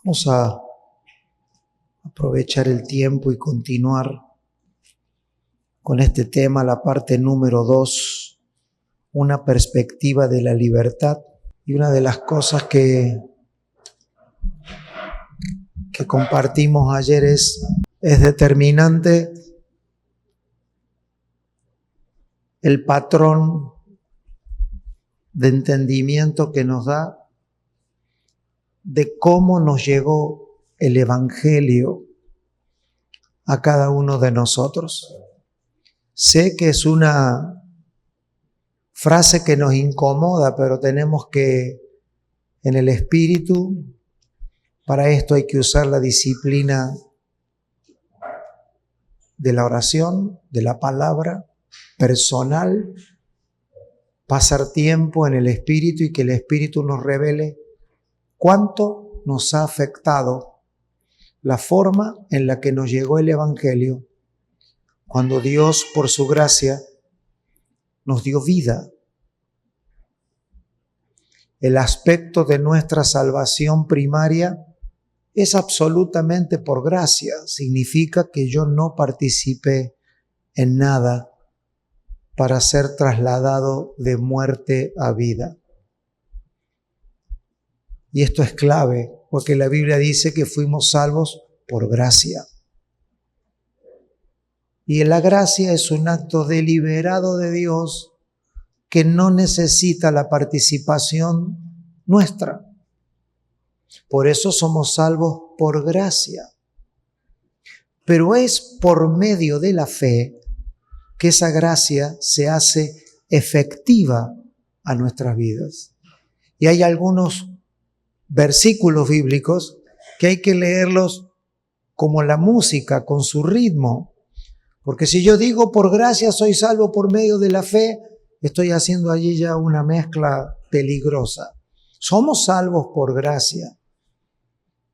Vamos a aprovechar el tiempo y continuar con este tema, la parte número 2, una perspectiva de la libertad. Y una de las cosas que compartimos ayer es determinante el patrón de entendimiento que nos da de cómo nos llegó el Evangelio a cada uno de nosotros. Sé que es una frase que nos incomoda, pero tenemos que, en el espíritu, para esto hay que usar la disciplina de la oración, de la palabra personal, pasar tiempo en el espíritu y que el espíritu nos revele cuánto nos ha afectado la forma en la que nos llegó el Evangelio cuando Dios, por su gracia, nos dio vida. El aspecto de nuestra salvación primaria es absolutamente por gracia. Significa que yo no participé en nada para ser trasladado de muerte a vida. Y esto es clave, porque la Biblia dice que fuimos salvos por gracia. Y la gracia es un acto deliberado de Dios que no necesita la participación nuestra. Por eso somos salvos por gracia. Pero es por medio de la fe que esa gracia se hace efectiva a nuestras vidas. Y hay algunos versículos bíblicos que hay que leerlos como la música, con su ritmo. Porque si yo digo por gracia soy salvo por medio de la fe, estoy haciendo allí ya una mezcla peligrosa. Somos salvos por gracia.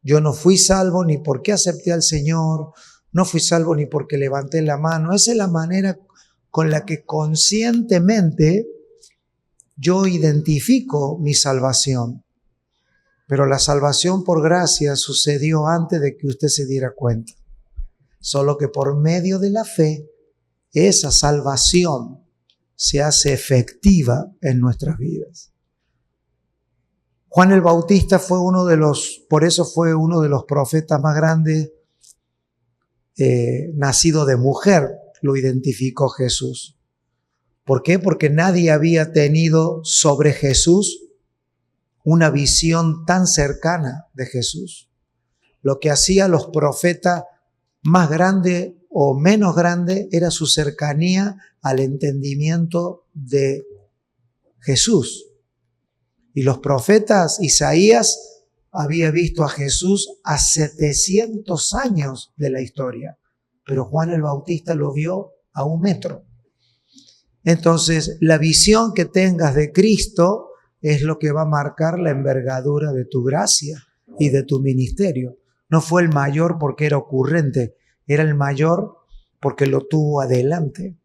Yo no fui salvo ni porque acepté al Señor, no fui salvo ni porque levanté la mano. Esa es la manera con la que conscientemente yo identifico mi salvación. Pero la salvación por gracia sucedió antes de que usted se diera cuenta. Solo que por medio de la fe, esa salvación se hace efectiva en nuestras vidas. Juan el Bautista fue por eso fue uno de los profetas más grandes, nacido de mujer, lo identificó Jesús. ¿Por qué? Porque nadie había tenido sobre Jesús una visión tan cercana de Jesús. Lo que hacía los profetas más grande o menos grande era su cercanía al entendimiento de Jesús. Y los profetas, Isaías había visto a Jesús a 700 años de la historia, pero Juan el Bautista lo vio a 1 metro. Entonces, la visión que tengas de Cristo es lo que va a marcar la envergadura de tu gracia y de tu ministerio. No fue el mayor porque era ocurrente, era el mayor porque lo tuvo adelante.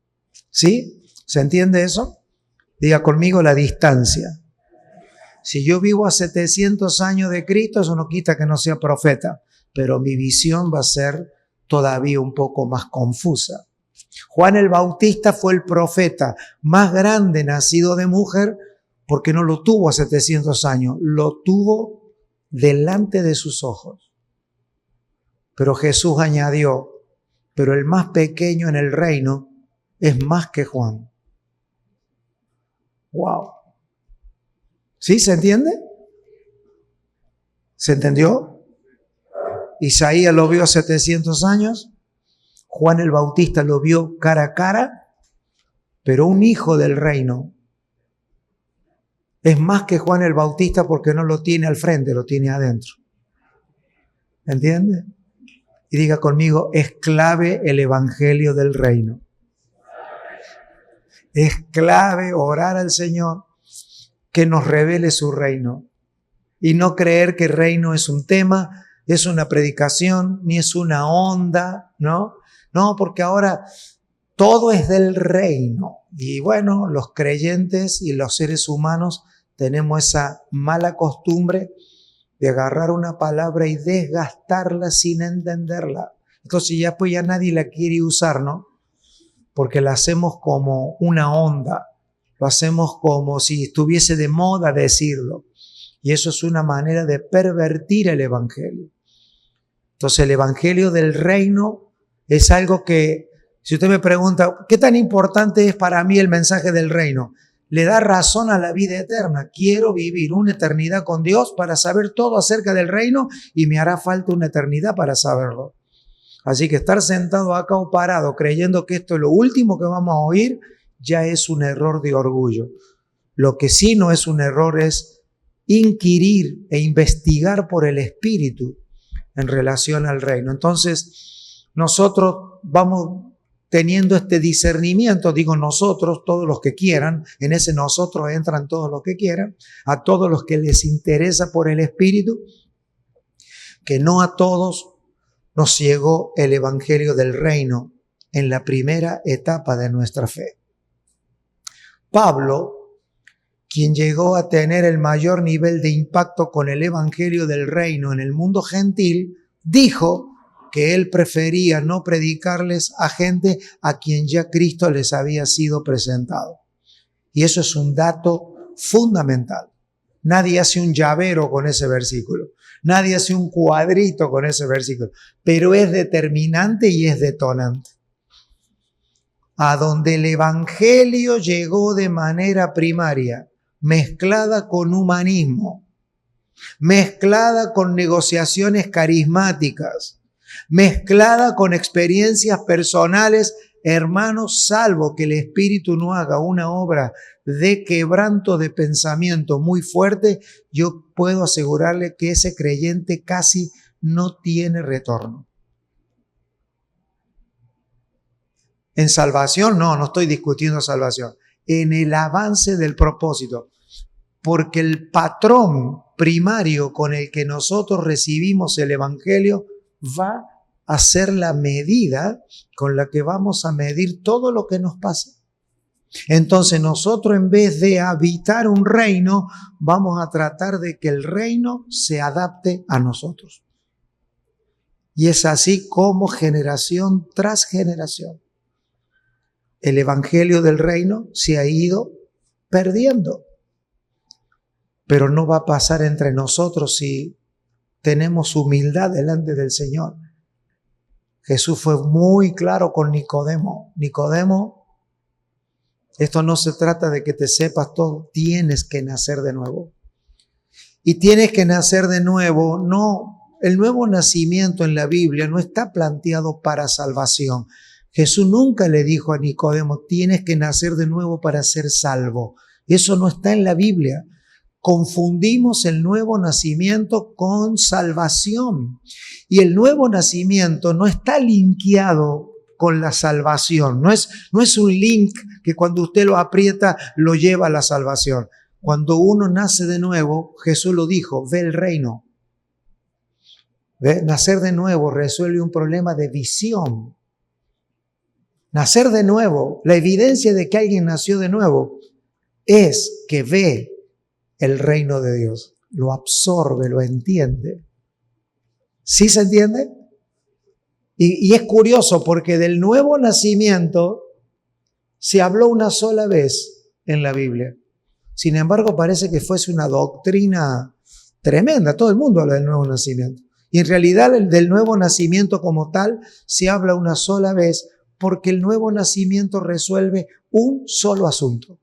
¿Sí? ¿Se entiende eso? Diga conmigo la distancia. Si yo vivo a 700 años de Cristo, eso no quita que no sea profeta, pero mi visión va a ser todavía un poco más confusa. Juan el Bautista fue el profeta más grande nacido de mujer porque no lo tuvo a 700 años, lo tuvo delante de sus ojos. Pero Jesús añadió, pero el más pequeño en el reino es más que Juan. ¡Wow! ¿Sí? ¿Se entiende? ¿Se entendió? Isaías lo vio a 700 años, Juan el Bautista lo vio cara a cara, pero un hijo del reino es más que Juan el Bautista porque no lo tiene al frente, lo tiene adentro. ¿Entiende? Y diga conmigo, es clave el evangelio del reino. Es clave orar al Señor que nos revele su reino. Y no creer que el reino es un tema, es una predicación, ni es una onda, ¿no? No, porque ahora todo es del reino. Y bueno, los creyentes y los seres humanos tenemos esa mala costumbre de agarrar una palabra y desgastarla sin entenderla. Entonces ya nadie la quiere usar, ¿no? Porque la hacemos como una onda, lo hacemos como si estuviese de moda decirlo. Y eso es una manera de pervertir el Evangelio. Entonces el Evangelio del reino es algo que, si usted me pregunta, ¿qué tan importante es para mí el mensaje del reino? Le da razón a la vida eterna. Quiero vivir una eternidad con Dios para saber todo acerca del reino y me hará falta una eternidad para saberlo. Así que estar sentado acá o parado creyendo que esto es lo último que vamos a oír ya es un error de orgullo. Lo que sí no es un error es inquirir e investigar por el Espíritu en relación al reino. Entonces, nosotros vamos teniendo este discernimiento, digo nosotros, todos los que quieran, en ese nosotros entran todos los que quieran, a todos los que les interesa por el Espíritu, que no a todos nos llegó el Evangelio del reino en la primera etapa de nuestra fe. Pablo, quien llegó a tener el mayor nivel de impacto con el Evangelio del reino en el mundo gentil, dijo que él prefería no predicarles a gente a quien ya Cristo les había sido presentado. Y eso es un dato fundamental. Nadie hace un llavero con ese versículo. Nadie hace un cuadrito con ese versículo. Pero es determinante y es detonante. A donde el Evangelio llegó de manera primaria, mezclada con humanismo, mezclada con negociaciones carismáticas, mezclada con experiencias personales, hermanos, salvo que el Espíritu no haga una obra de quebranto de pensamiento muy fuerte, yo puedo asegurarle que ese creyente casi no tiene retorno. En salvación, no estoy discutiendo salvación. En el avance del propósito. Porque el patrón primario con el que nosotros recibimos el Evangelio va a ser la medida con la que vamos a medir todo lo que nos pasa. Entonces nosotros, en vez de habitar un reino, vamos a tratar de que el reino se adapte a nosotros. Y es así como generación tras generación el Evangelio del reino se ha ido perdiendo. Pero no va a pasar entre nosotros si tenemos humildad delante del Señor. Jesús fue muy claro con Nicodemo. Nicodemo, esto no se trata de que te sepas todo, tienes que nacer de nuevo. Y tienes que nacer de nuevo, no, el nuevo nacimiento en la Biblia no está planteado para salvación. Jesús nunca le dijo a Nicodemo, tienes que nacer de nuevo para ser salvo. Eso no está en la Biblia. Confundimos el nuevo nacimiento con salvación. Y el nuevo nacimiento no está linkeado con la salvación. No es un link que cuando usted lo aprieta lo lleva a la salvación. Cuando uno nace de nuevo, Jesús lo dijo, ve el reino. ¿Ve? Nacer de nuevo resuelve un problema de visión. Nacer de nuevo, la evidencia de que alguien nació de nuevo es que ve el reino de Dios, lo absorbe, lo entiende. ¿Sí se entiende? Y es curioso porque del nuevo nacimiento se habló una sola vez en la Biblia. Sin embargo, parece que fuese una doctrina tremenda. Todo el mundo habla del nuevo nacimiento. Y en realidad del nuevo nacimiento como tal se habla una sola vez porque el nuevo nacimiento resuelve un solo asunto.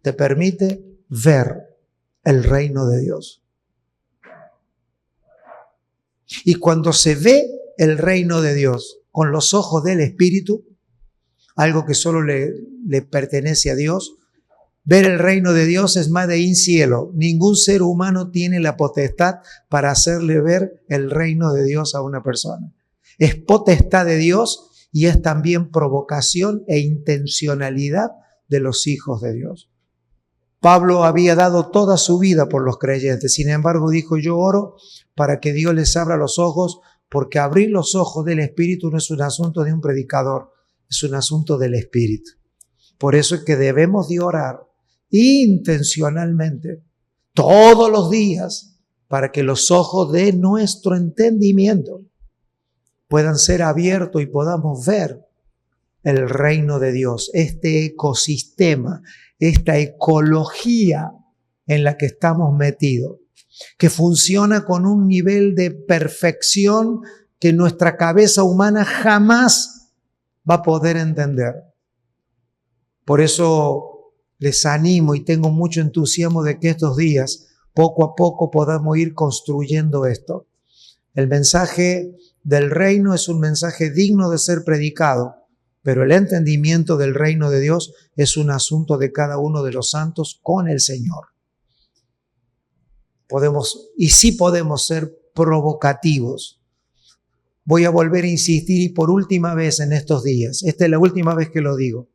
Te permite ver el reino de Dios. Y cuando se ve el reino de Dios con los ojos del Espíritu, algo que solo le pertenece a Dios, ver el reino de Dios es más de in cielo. Ningún ser humano tiene la potestad para hacerle ver el reino de Dios a una persona. Es potestad de Dios y es también provocación e intencionalidad de los hijos de Dios. Pablo había dado toda su vida por los creyentes. Sin embargo, dijo, yo oro para que Dios les abra los ojos, porque abrir los ojos del Espíritu no es un asunto de un predicador, es un asunto del Espíritu. Por eso es que debemos de orar intencionalmente, todos los días, para que los ojos de nuestro entendimiento puedan ser abiertos y podamos ver el reino de Dios, este ecosistema, esta ecología en la que estamos metidos, que funciona con un nivel de perfección que nuestra cabeza humana jamás va a poder entender. Por eso les animo y tengo mucho entusiasmo de que estos días, poco a poco, podamos ir construyendo esto. El mensaje del reino es un mensaje digno de ser predicado, pero el entendimiento del reino de Dios es un asunto de cada uno de los santos con el Señor. Sí podemos ser provocativos. Voy a volver a insistir y por última vez en estos días, esta es la última vez que lo digo,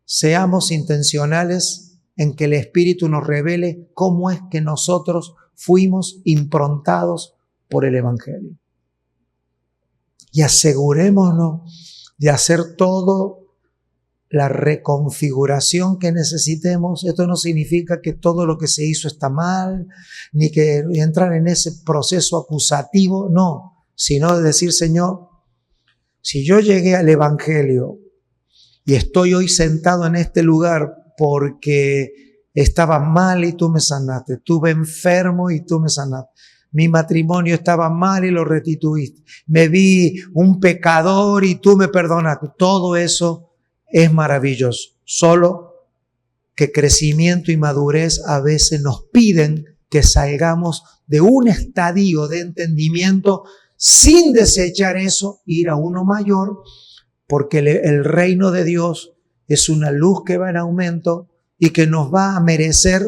seamos intencionales en que el Espíritu nos revele cómo es que nosotros fuimos improntados por el Evangelio. Y asegurémonos de hacer todo la reconfiguración que necesitemos. Esto no significa que todo lo que se hizo está mal, ni que entrar en ese proceso acusativo, no, sino de decir, Señor, si yo llegué al Evangelio y estoy hoy sentado en este lugar porque estaba mal y tú me sanaste, estuve enfermo y tú me sanaste, mi matrimonio estaba mal y lo restituiste, me vi un pecador y tú me perdonaste, todo eso es maravilloso, solo que crecimiento y madurez a veces nos piden que salgamos de un estadio de entendimiento sin desechar eso, ir a uno mayor, porque el reino de Dios es una luz que va en aumento y que nos va a merecer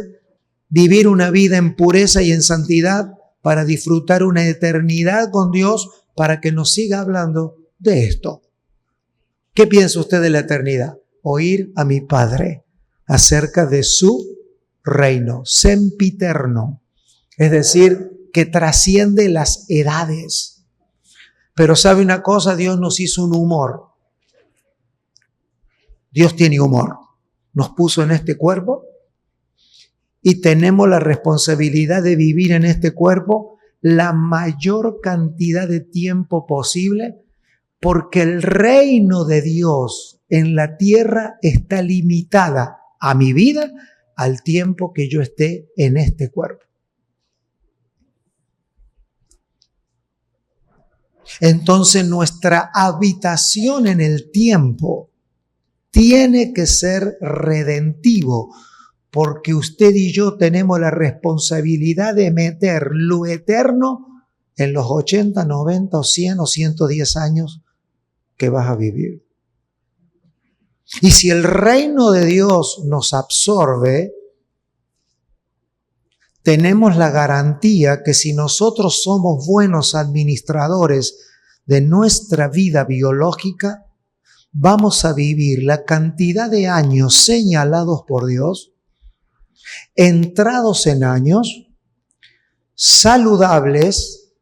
vivir una vida en pureza y en santidad para disfrutar una eternidad con Dios, para que nos siga hablando de esto. ¿Qué piensa usted de la eternidad? Oír a mi Padre acerca de su reino, sempiterno, es decir, que trasciende las edades. Pero ¿sabe una cosa? Dios nos hizo un humor. Dios tiene humor. Nos puso en este cuerpo y tenemos la responsabilidad de vivir en este cuerpo la mayor cantidad de tiempo posible, porque el reino de Dios en la tierra está limitada a mi vida al tiempo que yo esté en este cuerpo. Entonces nuestra habitación en el tiempo tiene que ser redentivo, porque usted y yo tenemos la responsabilidad de meter lo eterno en los 80, 90 o 100 o 110 años que vas a vivir. Y si el reino de Dios nos absorbe, tenemos la garantía que si nosotros somos buenos administradores de nuestra vida biológica, vamos a vivir la cantidad de años señalados por Dios, entrados en años, saludables,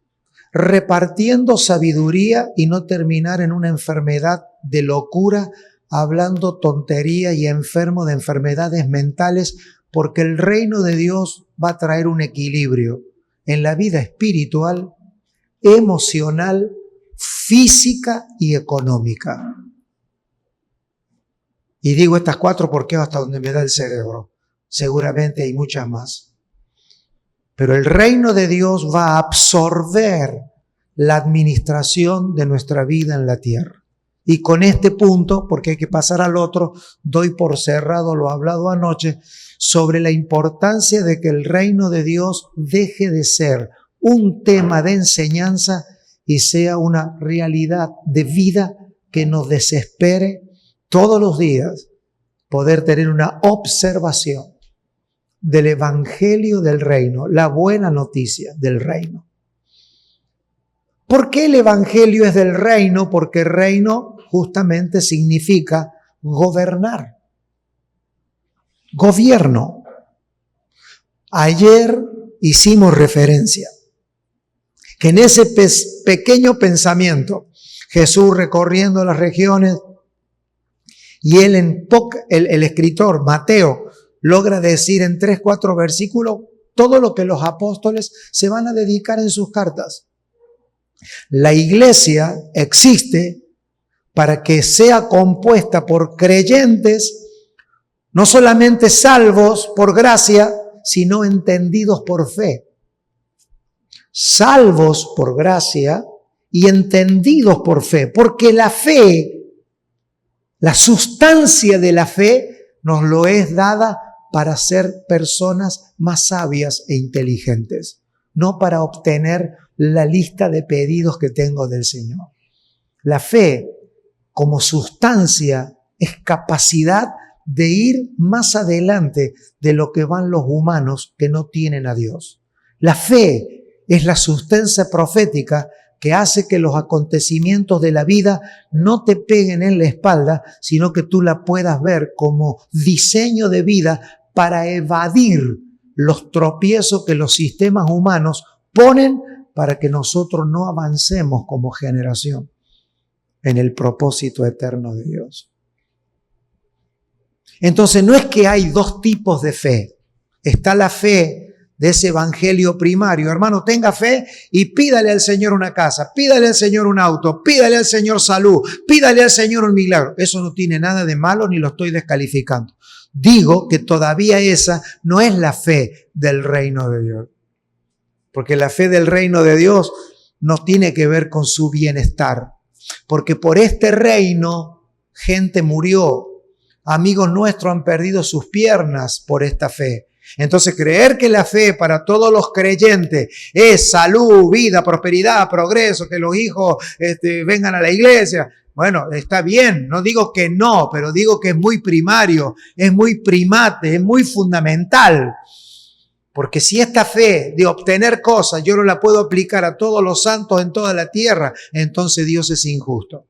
repartiendo sabiduría y no terminar en una enfermedad de locura, hablando tontería y enfermo de enfermedades mentales, porque el reino de Dios va a traer un equilibrio en la vida espiritual, emocional, física y económica. Y digo estas 4 porque hasta donde me da el cerebro. Seguramente hay muchas más. Pero el reino de Dios va a absorber la administración de nuestra vida en la tierra. Y con este punto, porque hay que pasar al otro, doy por cerrado lo hablado anoche sobre la importancia de que el reino de Dios deje de ser un tema de enseñanza y sea una realidad de vida que nos desespere todos los días poder tener una observación del evangelio del reino, la buena noticia del reino. ¿Por qué el evangelio es del reino? Porque reino justamente significa gobernar. Gobierno. Ayer hicimos referencia que en ese pequeño pensamiento, Jesús recorriendo las regiones, y el escritor Mateo logra decir en 3-4 versículos todo lo que los apóstoles se van a dedicar en sus cartas. La iglesia existe para que sea compuesta por creyentes, no solamente salvos por gracia, sino entendidos por fe. Salvos por gracia y entendidos por fe, porque la fe, la sustancia de la fe, nos lo es dada para ser personas más sabias e inteligentes, no para obtener la lista de pedidos que tengo del Señor. La fe, como sustancia, es capacidad de ir más adelante de lo que van los humanos que no tienen a Dios. La fe es la sustancia profética que hace que los acontecimientos de la vida no te peguen en la espalda, sino que tú la puedas ver como diseño de vida para evadir los tropiezos que los sistemas humanos ponen para que nosotros no avancemos como generación en el propósito eterno de Dios. Entonces no es que hay dos tipos de fe. Está la fe de ese evangelio primario. Hermano, tenga fe y pídale al Señor una casa, pídale al Señor un auto, pídale al Señor salud, pídale al Señor un milagro. Eso no tiene nada de malo ni lo estoy descalificando. Digo que todavía esa no es la fe del reino de Dios. Porque la fe del reino de Dios no tiene que ver con su bienestar. Porque por este reino gente murió. Amigos nuestros han perdido sus piernas por esta fe. Entonces creer que la fe para todos los creyentes es salud, vida, prosperidad, progreso, que los hijos vengan a la iglesia. Bueno, está bien, no digo que no, pero digo que es muy primario, es muy primate, es muy fundamental. Porque si esta fe de obtener cosas yo no la puedo aplicar a todos los santos en toda la tierra, entonces Dios es injusto.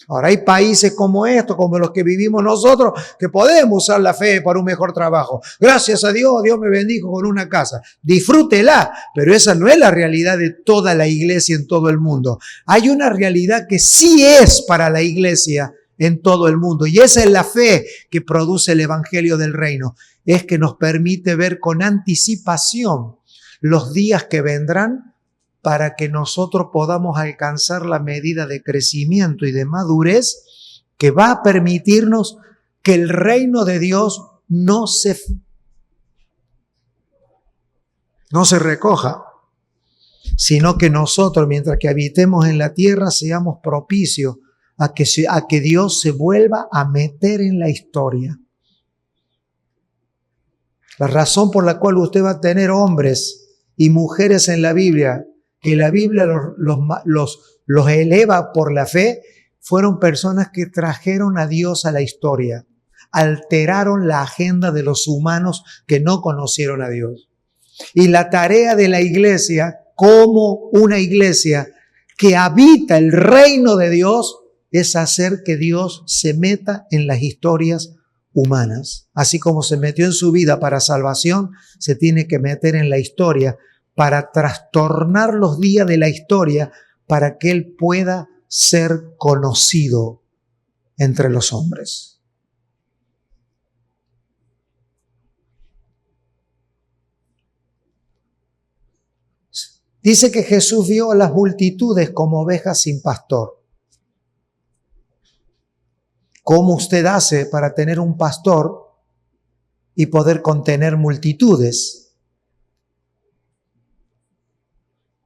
Ahora hay países como estos, como los que vivimos nosotros, que podemos usar la fe para un mejor trabajo. Gracias a Dios, Dios me bendijo con una casa. Disfrútela, pero esa no es la realidad de toda la iglesia en todo el mundo. Hay una realidad que sí es para la iglesia en todo el mundo, y esa es la fe que produce el evangelio del reino. Es que nos permite ver con anticipación los días que vendrán para que nosotros podamos alcanzar la medida de crecimiento y de madurez que va a permitirnos que el reino de Dios no se recoja, sino que nosotros, mientras que habitemos en la tierra, seamos propicios a que Dios se vuelva a meter en la historia. La razón por la cual usted va a tener hombres y mujeres en la Biblia, que la Biblia los eleva por la fe, fueron personas que trajeron a Dios a la historia, alteraron la agenda de los humanos que no conocieron a Dios. Y la tarea de la iglesia, como una iglesia que habita el reino de Dios, es hacer que Dios se meta en las historias humanas. Así como se metió en su vida para salvación, se tiene que meter en la historia para trastornar los días de la historia, para que Él pueda ser conocido entre los hombres. Dice que Jesús vio a las multitudes como ovejas sin pastor. ¿Cómo usted hace para tener un pastor y poder contener multitudes?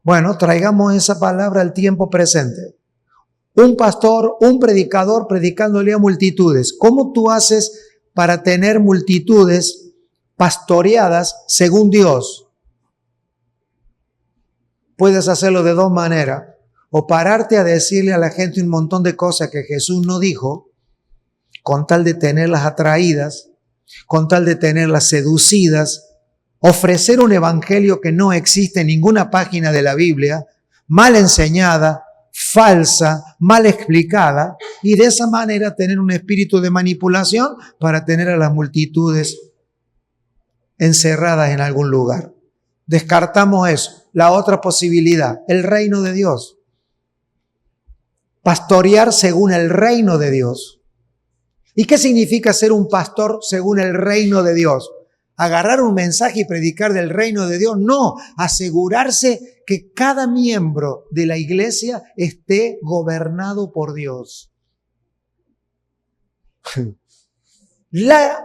Bueno, traigamos esa palabra al tiempo presente. Un pastor, un predicador predicándole a multitudes. ¿Cómo tú haces para tener multitudes pastoreadas según Dios? Puedes hacerlo de dos maneras. O pararte a decirle a la gente un montón de cosas que Jesús no dijo, con tal de tenerlas atraídas, con tal de tenerlas seducidas, ofrecer un evangelio que no existe en ninguna página de la Biblia, mal enseñada, falsa, mal explicada, y de esa manera tener un espíritu de manipulación para tener a las multitudes encerradas en algún lugar. Descartamos eso. La otra posibilidad, el reino de Dios. Pastorear según el reino de Dios. ¿Y qué significa ser un pastor según el reino de Dios? agarrar un mensaje y predicar del reino de Dios. No, asegurarse que cada miembro de la iglesia esté gobernado por Dios. La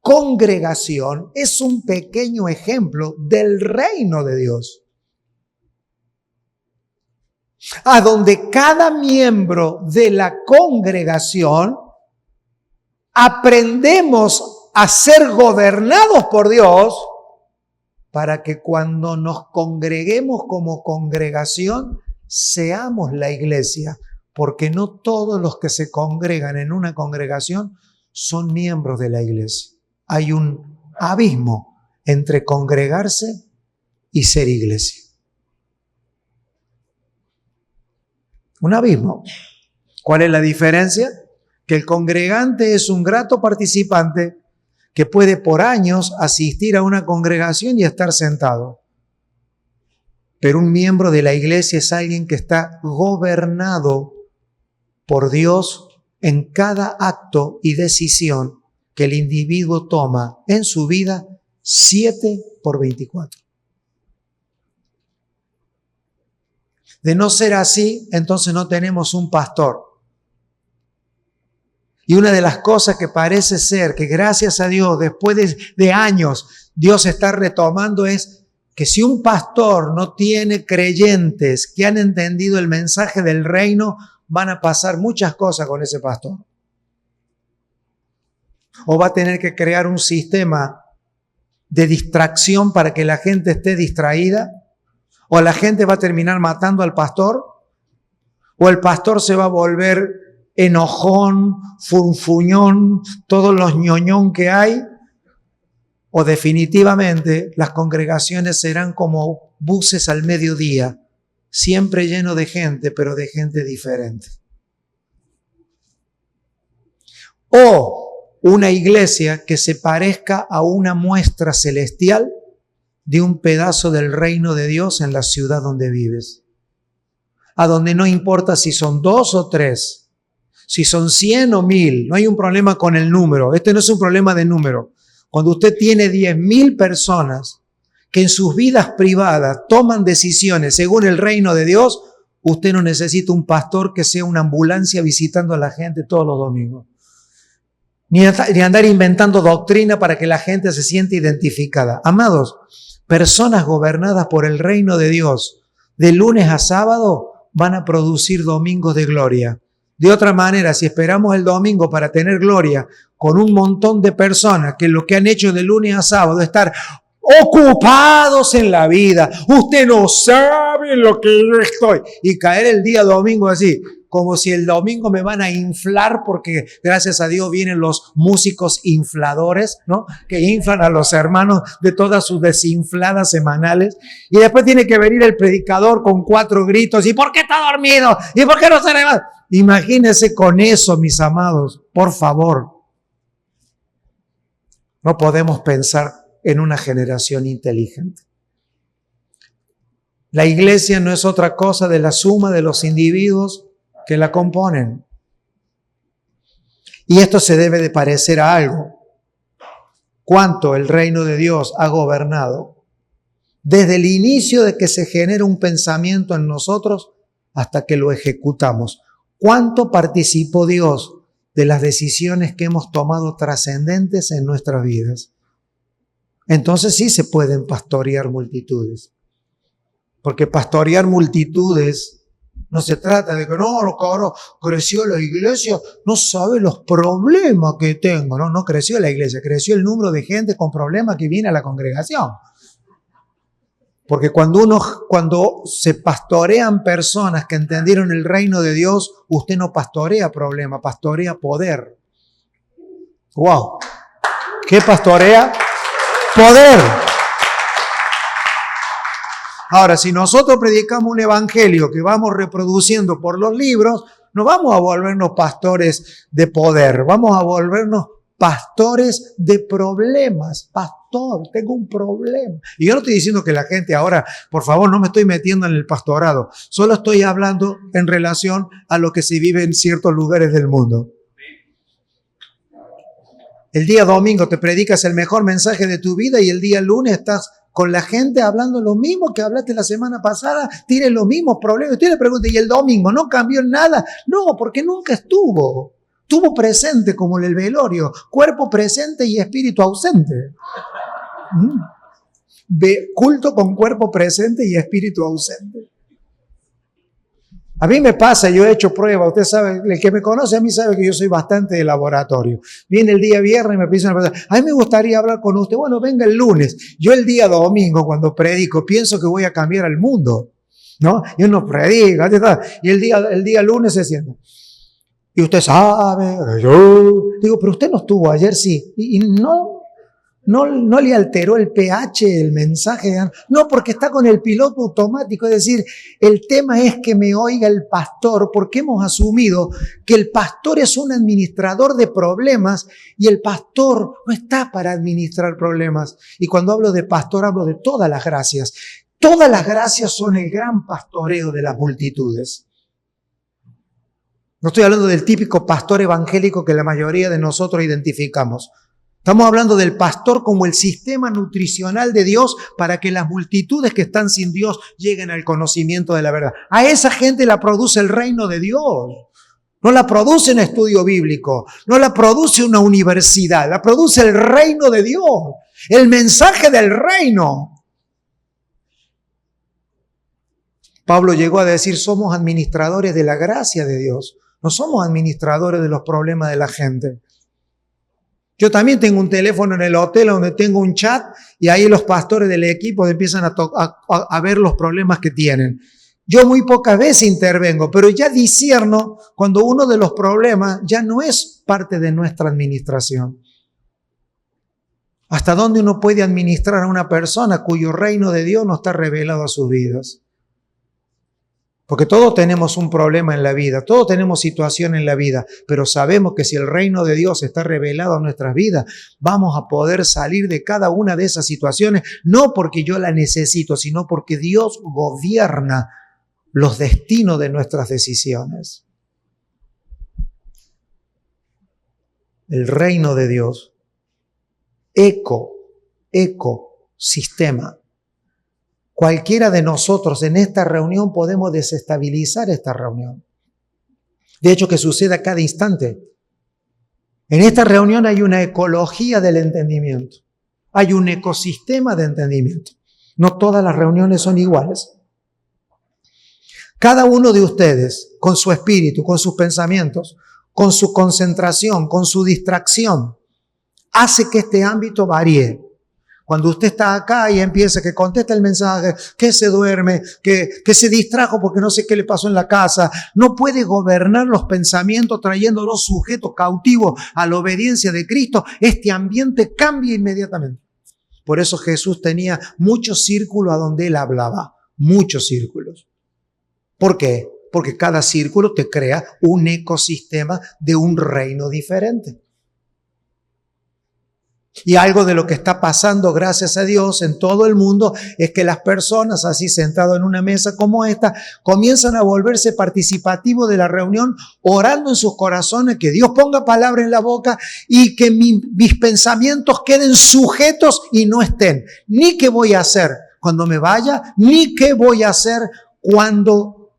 congregación es un pequeño ejemplo del reino de Dios, a donde cada miembro de la congregación aprendemos a ser gobernados por Dios para que cuando nos congreguemos como congregación seamos la iglesia, porque no todos los que se congregan en una congregación son miembros de la iglesia. Hay un abismo entre congregarse y ser iglesia. Un abismo. ¿Cuál es la diferencia? Que el congregante es un grato participante que puede por años asistir a una congregación y estar sentado. Pero un miembro de la iglesia es alguien que está gobernado por Dios en cada acto y decisión que el individuo toma en su vida 7/24. De no ser así, entonces no tenemos un pastor. Y una de las cosas que parece ser que gracias a Dios, después de años, Dios está retomando es que si un pastor no tiene creyentes que han entendido el mensaje del reino, van a pasar muchas cosas con ese pastor. O va a tener que crear un sistema de distracción para que la gente esté distraída, o la gente va a terminar matando al pastor, o el pastor se va a volver enojón, funfuñón, todos los ñoñón que hay, o definitivamente las congregaciones serán como buses al mediodía, siempre llenos de gente, pero de gente diferente. O una iglesia que se parezca a una muestra celestial de un pedazo del reino de Dios en la ciudad donde vives. A donde no importa si son 2 o 3, si son 100 o 1000, no hay un problema con el número. Este no es un problema de número. Cuando usted tiene 10,000 personas que en sus vidas privadas toman decisiones según el reino de Dios, usted no necesita un pastor que sea una ambulancia visitando a la gente todos los domingos. Ni andar inventando doctrina para que la gente se sienta identificada. Amados, personas gobernadas por el reino de Dios de lunes a sábado van a producir domingos de gloria. De otra manera, si esperamos el domingo para tener gloria con un montón de personas que lo que han hecho de lunes a sábado es estar ocupados en la vida, usted no sabe lo que yo estoy, y caer el día domingo así, como si el domingo me van a inflar porque gracias a Dios vienen los músicos infladores, ¿no? Que inflan a los hermanos de todas sus desinfladas semanales. Y después tiene que venir el predicador con 4 gritos. ¿Y por qué está dormido? ¿Y por qué no se levanta? Imagínense con eso, mis amados. Por favor. No podemos pensar en una generación inteligente. La iglesia no es otra cosa de la suma de los individuos que la componen. Y esto se debe de parecer a algo. Cuánto el reino de Dios ha gobernado desde el inicio de que se genera un pensamiento en nosotros hasta que lo ejecutamos. Cuánto participó Dios de las decisiones que hemos tomado trascendentes en nuestras vidas. Entonces sí se pueden pastorear multitudes. Porque pastorear multitudes no se trata de que no, cabrón, creció la iglesia, no sabe los problemas que tengo. No creció la iglesia, creció el número de gente con problemas que viene a la congregación. Porque cuando se pastorean personas que entendieron el reino de Dios, usted no pastorea problema, pastorea poder. ¡Wow! ¿Qué pastorea? Poder. Ahora, si nosotros predicamos un evangelio que vamos reproduciendo por los libros, no vamos a volvernos pastores de poder, vamos a volvernos pastores de problemas. Pastor, tengo un problema. Y yo no estoy diciendo que la gente ahora, por favor, no me estoy metiendo en el pastorado, solo estoy hablando en relación a lo que se vive en ciertos lugares del mundo. El día domingo te predicas el mejor mensaje de tu vida y el día lunes estás con la gente hablando lo mismo que hablaste la semana pasada, tienes los mismos problemas. Usted le pregunta, ¿y el domingo no cambió en nada? No, porque nunca estuvo. Estuvo presente como en el velorio, cuerpo presente y espíritu ausente. Culto con cuerpo presente y espíritu ausente. A mí me pasa, yo he hecho pruebas, usted sabe, el que me conoce a mí sabe que yo soy bastante de laboratorio. Viene el día viernes y me pide una persona, a mí me gustaría hablar con usted, bueno, venga el lunes. Yo el día domingo cuando predico pienso que voy a cambiar el mundo, ¿no? Y uno predica, y el día lunes se sienta. Y usted sabe, yo digo, pero usted no estuvo ayer, sí, y no le alteró el pH, el mensaje. No, porque está con el piloto automático. Es decir, el tema es que me oiga el pastor, porque hemos asumido que el pastor es un administrador de problemas y el pastor no está para administrar problemas. Y cuando hablo de pastor, hablo de todas las gracias. Todas las gracias son el gran pastoreo de las multitudes. No estoy hablando del típico pastor evangélico que la mayoría de nosotros identificamos. Estamos hablando del pastor como el sistema nutricional de Dios para que las multitudes que están sin Dios lleguen al conocimiento de la verdad. A esa gente la produce el reino de Dios. No la produce un estudio bíblico, no la produce una universidad, la produce el reino de Dios, el mensaje del reino. Pablo llegó a decir, somos administradores de la gracia de Dios, no somos administradores de los problemas de la gente. Yo también tengo un teléfono en el hotel donde tengo un chat y ahí los pastores del equipo empiezan a ver los problemas que tienen. Yo muy pocas veces intervengo, pero ya discierno cuando uno de los problemas ya no es parte de nuestra administración. ¿Hasta dónde uno puede administrar a una persona cuyo reino de Dios no está revelado a sus vidas? Porque todos tenemos un problema en la vida, todos tenemos situación en la vida, pero sabemos que si el reino de Dios está revelado a nuestras vidas, vamos a poder salir de cada una de esas situaciones, no porque yo la necesito, sino porque Dios gobierna los destinos de nuestras decisiones. El reino de Dios, ecosistema. Cualquiera de nosotros en esta reunión podemos desestabilizar esta reunión. De hecho, que suceda cada instante. En esta reunión hay una ecología del entendimiento. Hay un ecosistema de entendimiento. No todas las reuniones son iguales. Cada uno de ustedes, con su espíritu, con sus pensamientos, con su concentración, con su distracción, hace que este ámbito varíe. Cuando usted está acá y empieza que contesta el mensaje, que se duerme, que se distrajo porque no sé qué le pasó en la casa, no puede gobernar los pensamientos trayéndolos sujetos cautivos a la obediencia de Cristo, este ambiente cambia inmediatamente. Por eso Jesús tenía muchos círculos a donde Él hablaba, muchos círculos. ¿Por qué? Porque cada círculo te crea un ecosistema de un reino diferente. Y algo de lo que está pasando, gracias a Dios, en todo el mundo, es que las personas, así sentadas en una mesa como esta, comienzan a volverse participativos de la reunión, orando en sus corazones, que Dios ponga palabra en la boca y que mis pensamientos queden sujetos y no estén. Ni qué voy a hacer cuando me vaya, ni qué voy a hacer cuando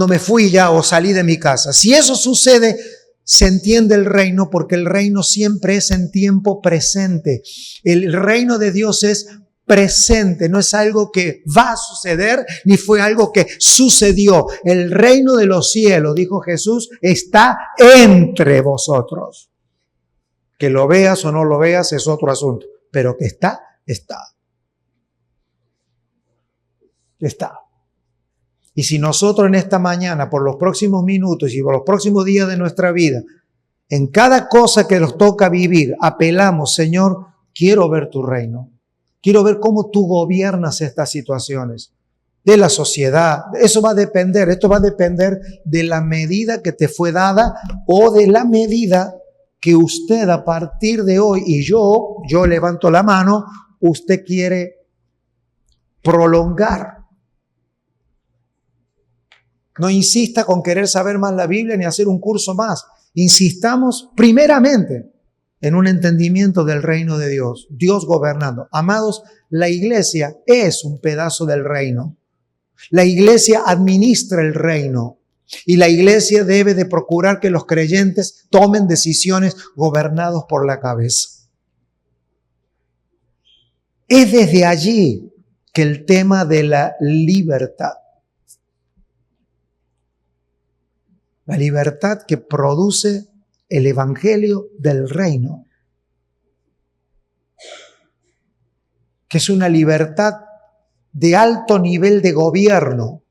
me fui ya o salí de mi casa. Si eso sucede, se entiende el reino, porque el reino siempre es en tiempo presente. El reino de Dios es presente, no es algo que va a suceder, ni fue algo que sucedió. El reino de los cielos, dijo Jesús, está entre vosotros. Que lo veas o no lo veas es otro asunto, pero que está, está. Está. Y si nosotros en esta mañana, por los próximos minutos y por los próximos días de nuestra vida, en cada cosa que nos toca vivir, apelamos, Señor, quiero ver tu reino. Quiero ver cómo tú gobiernas estas situaciones de la sociedad. Eso va a depender, esto va a depender de la medida que te fue dada o de la medida que usted a partir de hoy, y yo levanto la mano, usted quiere prolongar. No insista con querer saber más la Biblia ni hacer un curso más. Insistamos primeramente en un entendimiento del reino de Dios, Dios gobernando. Amados, la iglesia es un pedazo del reino. La iglesia administra el reino y la iglesia debe de procurar que los creyentes tomen decisiones gobernados por la cabeza. Es desde allí que el tema de la libertad que produce el evangelio del reino, que es una libertad de alto nivel de gobierno.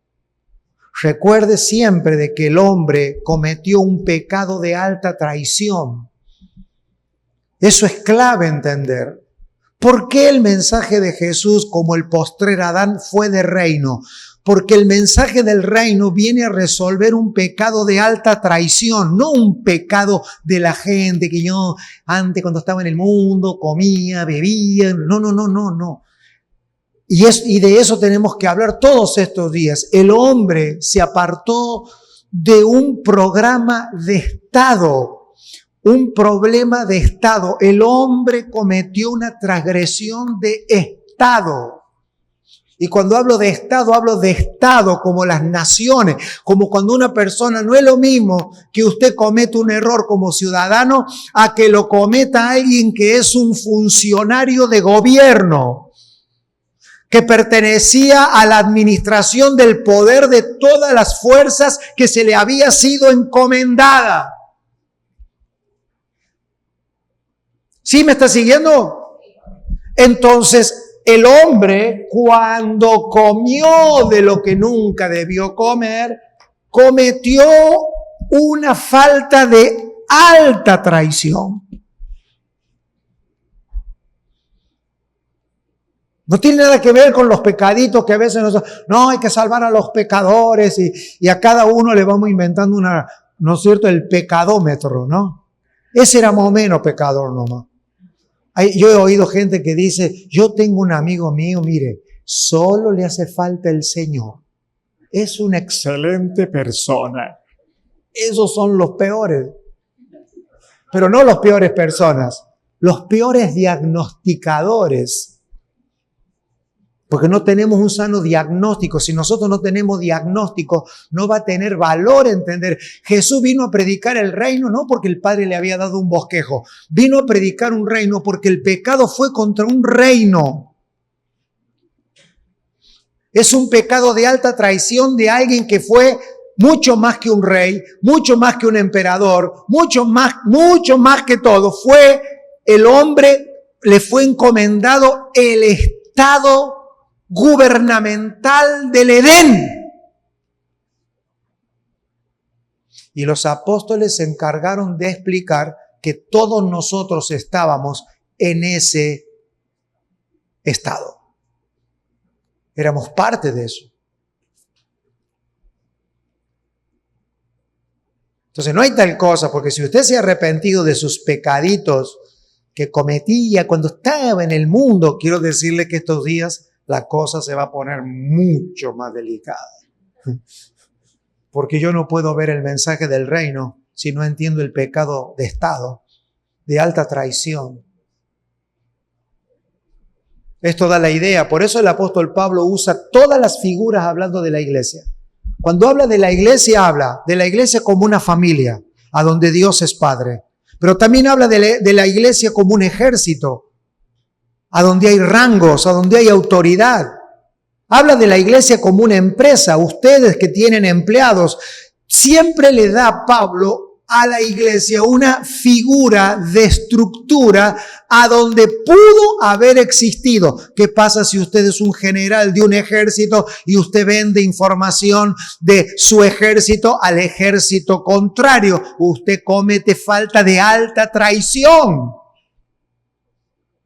Recuerde siempre de que el hombre cometió un pecado de alta traición. Eso es clave entender. ¿Por qué el mensaje de Jesús, como el postrer Adán, fue de reino? Porque el mensaje del reino viene a resolver un pecado de alta traición, no un pecado de la gente que yo antes cuando estaba en el mundo comía, bebía. No. Y de eso tenemos que hablar todos estos días. El hombre se apartó de un programa de Estado. Un problema de Estado. El hombre cometió una transgresión de Estado. Y cuando hablo de Estado como las naciones, como cuando una persona, no es lo mismo que usted cometa un error como ciudadano a que lo cometa alguien que es un funcionario de gobierno, que pertenecía a la administración del poder de todas las fuerzas que se le había sido encomendada. ¿Sí me está siguiendo? Entonces, el hombre, cuando comió de lo que nunca debió comer, cometió una falta de alta traición. No tiene nada que ver con los pecaditos que a veces no, hay que salvar a los pecadores y a cada uno le vamos inventando ¿no es cierto?, el pecadómetro, ¿no? Ese era más o menos pecador nomás. Yo he oído gente que dice, yo tengo un amigo mío, mire, solo le hace falta el Señor. Es una excelente persona. Esos son los peores. Pero no los peores personas, los peores diagnosticadores. Porque no tenemos un sano diagnóstico. Si nosotros no tenemos diagnóstico, no va a tener valor entender. Jesús vino a predicar el reino no porque el Padre le había dado un bosquejo. Vino a predicar un reino porque el pecado fue contra un reino. Es un pecado de alta traición de alguien que fue mucho más que un rey, mucho más que un emperador, mucho más que todo. Fue el hombre, le fue encomendado el Estado gubernamental del Edén. Y los apóstoles se encargaron de explicar que todos nosotros estábamos en ese estado. Éramos parte de eso. Entonces no hay tal cosa, porque si usted se ha arrepentido de sus pecaditos que cometía cuando estaba en el mundo, quiero decirle que estos días la cosa se va a poner mucho más delicada. Porque yo no puedo ver el mensaje del reino si no entiendo el pecado de Estado, de alta traición. Esto da la idea. Por eso el apóstol Pablo usa todas las figuras hablando de la iglesia. Cuando habla de la iglesia como una familia, a donde Dios es Padre. Pero también habla de la iglesia como un ejército, a donde hay rangos, a donde hay autoridad. Habla de la iglesia como una empresa. Ustedes que tienen empleados, siempre le da Pablo a la iglesia una figura de estructura a donde pudo haber existido. ¿Qué pasa si usted es un general de un ejército y usted vende información de su ejército al ejército contrario? Usted comete falta de alta traición.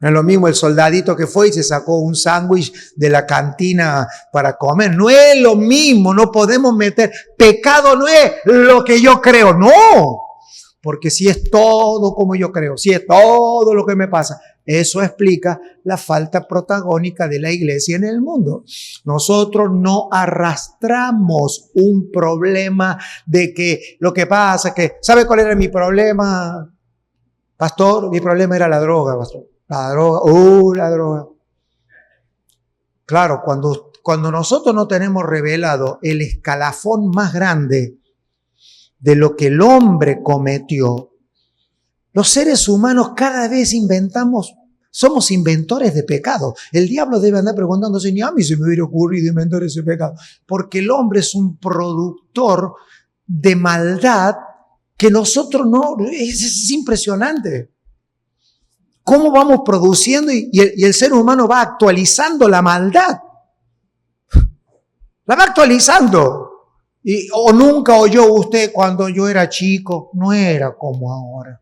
No es lo mismo el soldadito que fue y se sacó un sándwich de la cantina para comer. No es lo mismo, no podemos meter. Pecado no es lo que yo creo, no. Porque si es todo como yo creo, si es todo lo que me pasa, eso explica la falta protagónica de la iglesia en el mundo. Nosotros no arrastramos un problema de que lo que pasa, que ¿sabe cuál era mi problema Pastor, mi problema era la droga, pastor. La droga, la droga. Claro, cuando nosotros no tenemos revelado el escalafón más grande de lo que el hombre cometió, los seres humanos cada vez somos inventores de pecado. El diablo debe andar preguntándose, ni a mí se me hubiera ocurrido inventar ese pecado. Porque el hombre es un productor de maldad que nosotros no, es impresionante. ¿Cómo vamos produciendo y el ser humano va actualizando la maldad? La va actualizando. O nunca oyó usted cuando yo era chico, no era como ahora.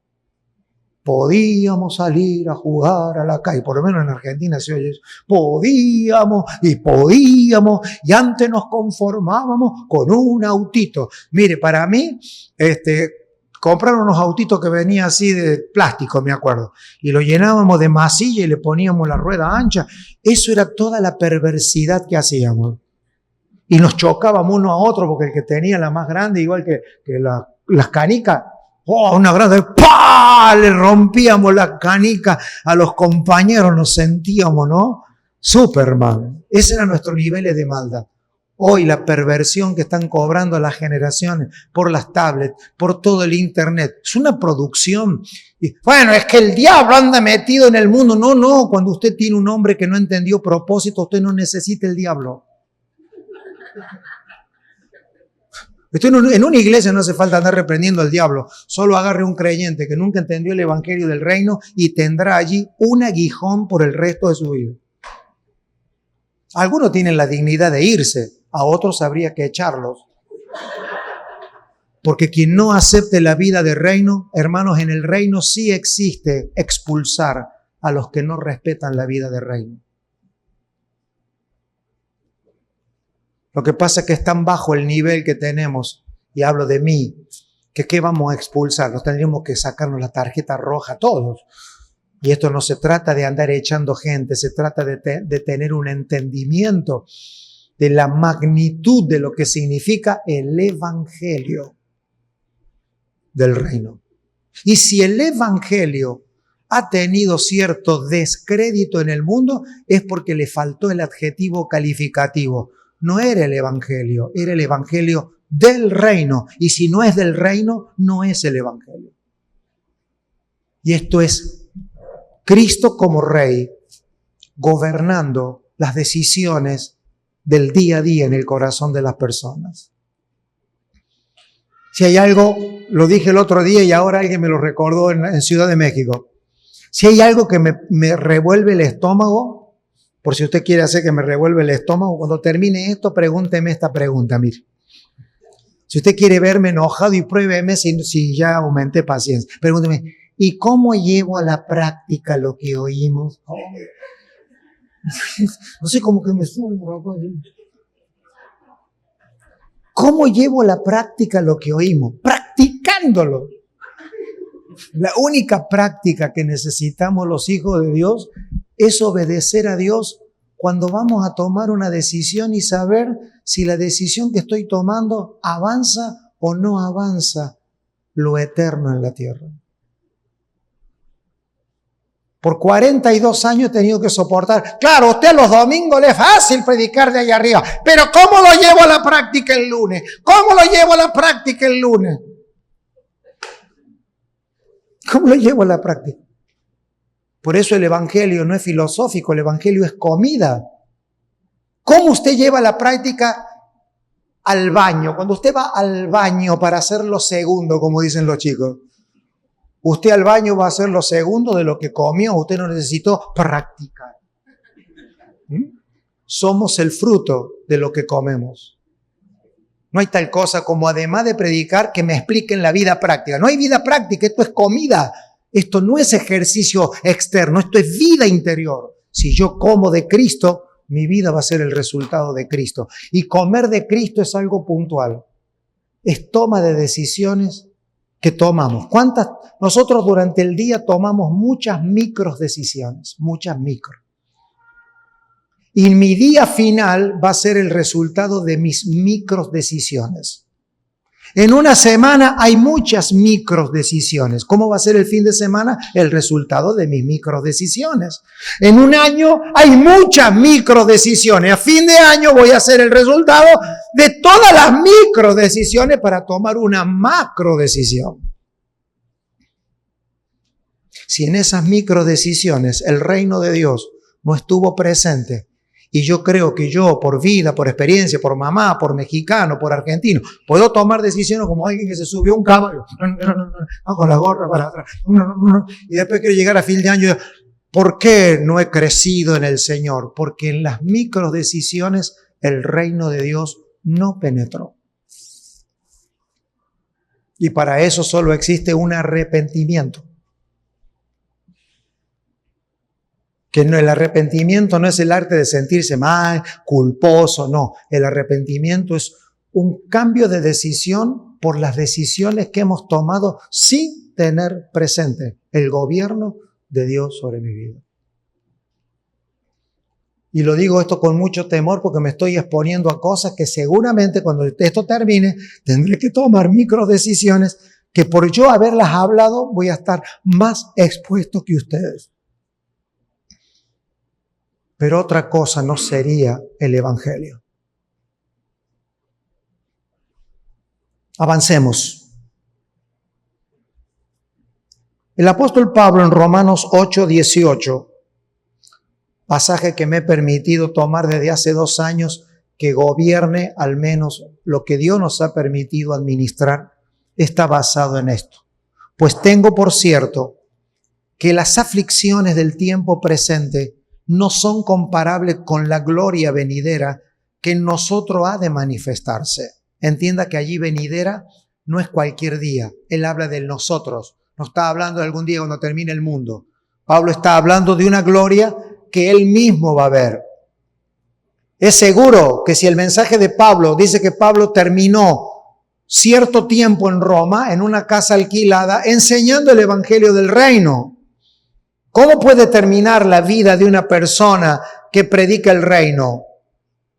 Podíamos salir a jugar a la calle, por lo menos en Argentina se oye eso. Podíamos, y antes nos conformábamos con un autito. Mire, para mí, compraron unos autitos que venían así de plástico, me acuerdo, y lo llenábamos de masilla y le poníamos la rueda ancha. Eso era toda la perversidad que hacíamos. Y nos chocábamos uno a otro porque el que tenía la más grande, igual que las canicas, una grande, ¡pah! Le rompíamos la canica a los compañeros, nos sentíamos, ¿no? Superman. Ese era nuestro nivel de maldad. Hoy la perversión que están cobrando las generaciones por las tablets, por todo el internet, es una producción. Y, bueno, es que el diablo anda metido en el mundo. No, cuando usted tiene un hombre que no entendió propósito, usted no necesita el diablo. En una iglesia no hace falta andar reprendiendo al diablo. Solo agarre un creyente que nunca entendió el evangelio del reino y tendrá allí un aguijón por el resto de su vida. Algunos tienen la dignidad de irse, a otros habría que echarlos. Porque quien no acepte la vida del reino, hermanos, en el reino sí existe expulsar a los que no respetan la vida del reino. Lo que pasa es que es tan bajo el nivel que tenemos, y hablo de mí, que ¿qué vamos a expulsar? Nos tendríamos que sacarnos la tarjeta roja todos. Y esto no se trata de andar echando gente, se trata de tener un entendimiento de la magnitud de lo que significa el evangelio del reino. Y si el evangelio ha tenido cierto descrédito en el mundo, es porque le faltó el adjetivo calificativo. No era el evangelio, era el evangelio del reino. Y si no es del reino, no es el evangelio. Y esto es Cristo como rey, gobernando las decisiones del día a día en el corazón de las personas. Si hay algo, lo dije el otro día y ahora alguien me lo recordó en Ciudad de México. Si hay algo que me revuelve el estómago, por si usted quiere hacer que me revuelva el estómago, cuando termine esto, pregúnteme esta pregunta, mire. Si usted quiere verme enojado y pruébeme si ya aumenté paciencia, pregúnteme, ¿y cómo llevo a la práctica lo que oímos? Oh. No sé, cómo que me subo. ¿Cómo llevo a la práctica lo que oímos? Practicándolo. La única práctica que necesitamos los hijos de Dios es obedecer a Dios cuando vamos a tomar una decisión y saber si la decisión que estoy tomando avanza o no avanza lo eterno en la tierra. Por 42 años he tenido que soportar. Claro, a usted los domingos le es fácil predicar de allá arriba, pero ¿cómo lo llevo a la práctica el lunes? ¿Cómo lo llevo a la práctica el lunes? ¿Cómo lo llevo a la práctica? Por eso el evangelio no es filosófico, el evangelio es comida. ¿Cómo usted lleva la práctica al baño? Cuando usted va al baño para hacer lo segundo, como dicen los chicos, usted al baño va a hacer lo segundo de lo que comió, usted no necesitó practicar. Somos el fruto de lo que comemos. No hay tal cosa como, además de predicar, que me expliquen la vida práctica. No hay vida práctica, esto es comida. Esto no es ejercicio externo, esto es vida interior. Si yo como de Cristo, mi vida va a ser el resultado de Cristo. Y comer de Cristo es algo puntual. Es toma de decisiones que tomamos. Nosotros durante el día tomamos muchas micros decisiones, muchas micro. Y mi día final va a ser el resultado de mis micros decisiones. En una semana hay muchas microdecisiones. ¿Cómo va a ser el fin de semana? El resultado de mis microdecisiones. En un año hay muchas microdecisiones. A fin de año voy a hacer el resultado de todas las microdecisiones para tomar una macrodecisión. Si en esas microdecisiones el reino de Dios no estuvo presente, y yo creo que yo, por vida, por experiencia, por mamá, por mexicano, por argentino, puedo tomar decisiones como alguien que se subió a un caballo, con la gorra para atrás, y después quiero llegar a fin de año. ¿Por qué no he crecido en el Señor? Porque en las microdecisiones el reino de Dios no penetró. Y para eso solo existe un arrepentimiento. Que no, el arrepentimiento no es el arte de sentirse mal, culposo, no. El arrepentimiento es un cambio de decisión por las decisiones que hemos tomado sin tener presente el gobierno de Dios sobre mi vida. Y lo digo esto con mucho temor porque me estoy exponiendo a cosas que seguramente cuando esto termine tendré que tomar microdecisiones que por yo haberlas hablado voy a estar más expuesto que ustedes. Pero otra cosa no sería el Evangelio. Avancemos. El apóstol Pablo en Romanos 8:18, pasaje que me he permitido tomar desde hace 2 años, que gobierne al menos lo que Dios nos ha permitido administrar, está basado en esto. Pues tengo por cierto que las aflicciones del tiempo presente no son comparables con la gloria venidera que en nosotros ha de manifestarse. Entienda que allí venidera no es cualquier día. Él habla de nosotros. No está hablando de algún día cuando termine el mundo. Pablo está hablando de una gloria que él mismo va a ver. Es seguro que si el mensaje de Pablo dice que Pablo terminó cierto tiempo en Roma, en una casa alquilada, enseñando el evangelio del reino. ¿Cómo puede terminar la vida de una persona que predica el reino?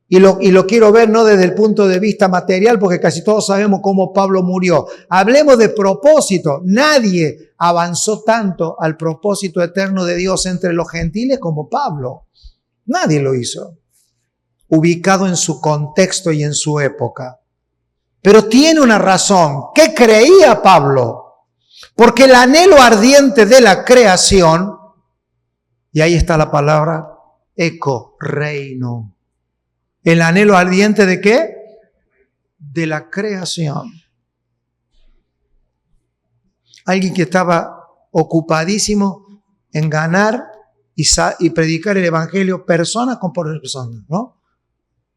Y lo quiero ver no desde el punto de vista material, porque casi todos sabemos cómo Pablo murió. Hablemos de propósito. Nadie avanzó tanto al propósito eterno de Dios entre los gentiles como Pablo. Nadie lo hizo. Ubicado en su contexto y en su época. Pero tiene una razón. ¿Qué creía Pablo? Porque el anhelo ardiente de la creación, y ahí está la palabra eco, reino. ¿El anhelo ardiente de qué? De la creación. Alguien que estaba ocupadísimo en ganar y predicar el evangelio persona con personas, ¿no?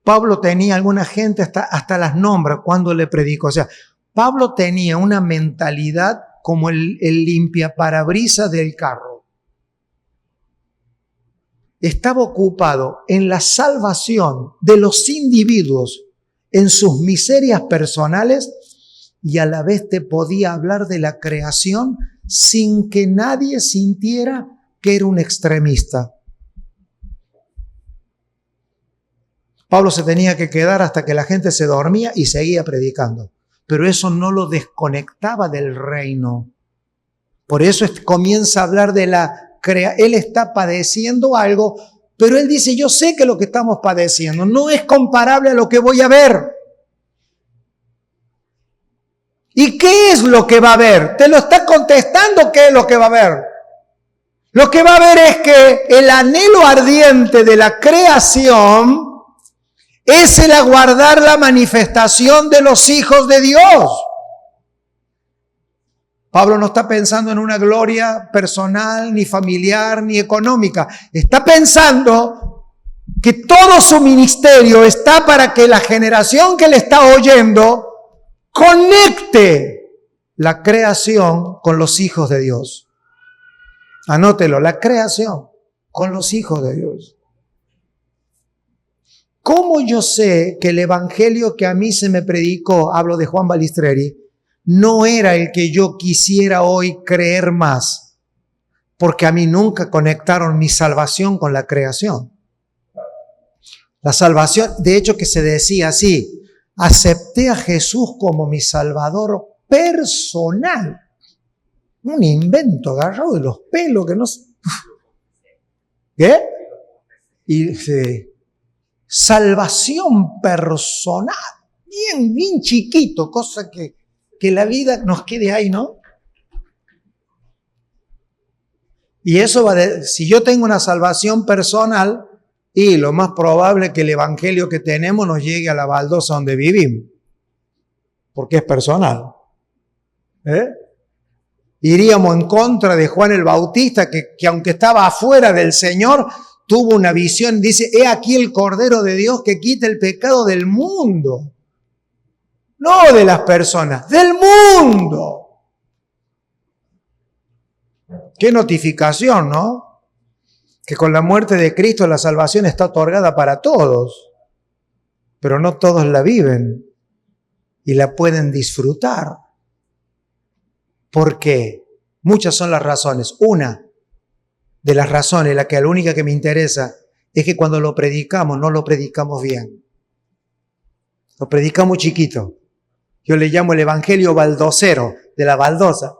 Pablo tenía alguna gente, hasta las nombra cuando le predicó. O sea, Pablo tenía una mentalidad como el limpiaparabrisas del carro. Estaba ocupado en la salvación de los individuos en sus miserias personales y a la vez te podía hablar de la creación sin que nadie sintiera que era un extremista. Pablo se tenía que quedar hasta que la gente se dormía y seguía predicando. Pero eso no lo desconectaba del reino. Por eso comienza a hablar de él está padeciendo algo, pero él dice, yo sé que lo que estamos padeciendo no es comparable a lo que voy a ver. ¿Y qué es lo que va a ver? Te lo está contestando, ¿qué es lo que va a ver? Lo que va a ver es que el anhelo ardiente de la creación es el aguardar la manifestación de los hijos de Dios. Pablo no está pensando en una gloria personal, ni familiar, ni económica. Está pensando que todo su ministerio está para que la generación que le está oyendo conecte la creación con los hijos de Dios. Anótelo, la creación con los hijos de Dios. ¿Cómo yo sé que el evangelio que a mí se me predicó, hablo de Juan Balistreri, no era el que yo quisiera hoy creer más? Porque a mí nunca conectaron mi salvación con la creación. La salvación, de hecho que se decía así, acepté a Jesús como mi Salvador personal. Un invento agarrado de los pelos que no... ¿Qué? Y salvación personal. Bien chiquito, cosa que la vida nos quede ahí, ¿no? Y eso si yo tengo una salvación personal, y lo más probable es que el evangelio que tenemos nos llegue a la baldosa donde vivimos, porque es personal. Iríamos en contra de Juan el Bautista, que aunque estaba afuera del Señor, tuvo una visión, dice, he aquí el Cordero de Dios que quita el pecado del mundo. No de las personas, del mundo. Qué notificación, ¿no? Que con la muerte de Cristo la salvación está otorgada para todos, pero no todos la viven y la pueden disfrutar. ¿Por qué? Muchas son las razones. Una de las razones, la única que me interesa, es que cuando lo predicamos, no lo predicamos bien. Lo predicamos chiquito. Yo le llamo el evangelio baldocero, de la baldosa.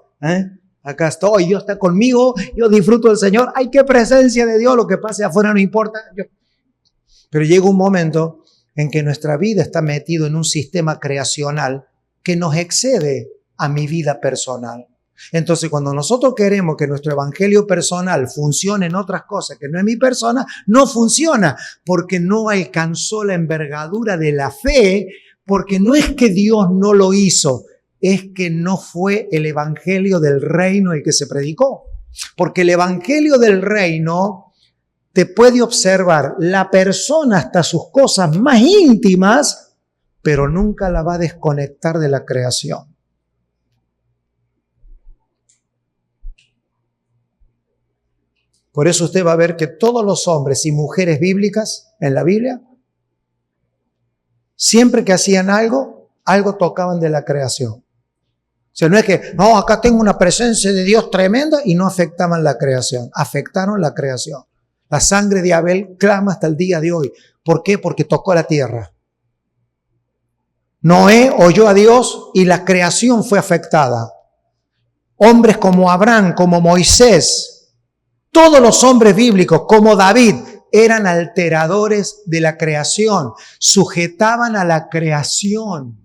Acá estoy, Dios está conmigo, yo disfruto del Señor. ¡Ay, qué presencia de Dios! Lo que pase afuera no importa. Pero llega un momento en que nuestra vida está metido en un sistema creacional que nos excede a mi vida personal. Entonces, cuando nosotros queremos que nuestro evangelio personal funcione en otras cosas que no es mi persona, no funciona, porque no alcanzó la envergadura de la fe, porque no es que Dios no lo hizo, es que no fue el evangelio del reino el que se predicó. Porque el evangelio del reino te puede observar la persona hasta sus cosas más íntimas, pero nunca la va a desconectar de la creación. Por eso usted va a ver que todos los hombres y mujeres bíblicas en la Biblia, siempre que hacían algo tocaban de la creación. O sea, no es que, no, acá tengo una presencia de Dios tremenda y no afectaban la creación. Afectaron la creación. La sangre de Abel clama hasta el día de hoy. ¿Por qué? Porque tocó la tierra. Noé oyó a Dios y la creación fue afectada. Hombres como Abraham, como Moisés, todos los hombres bíblicos, como David, eran alteradores de la creación, sujetaban a la creación.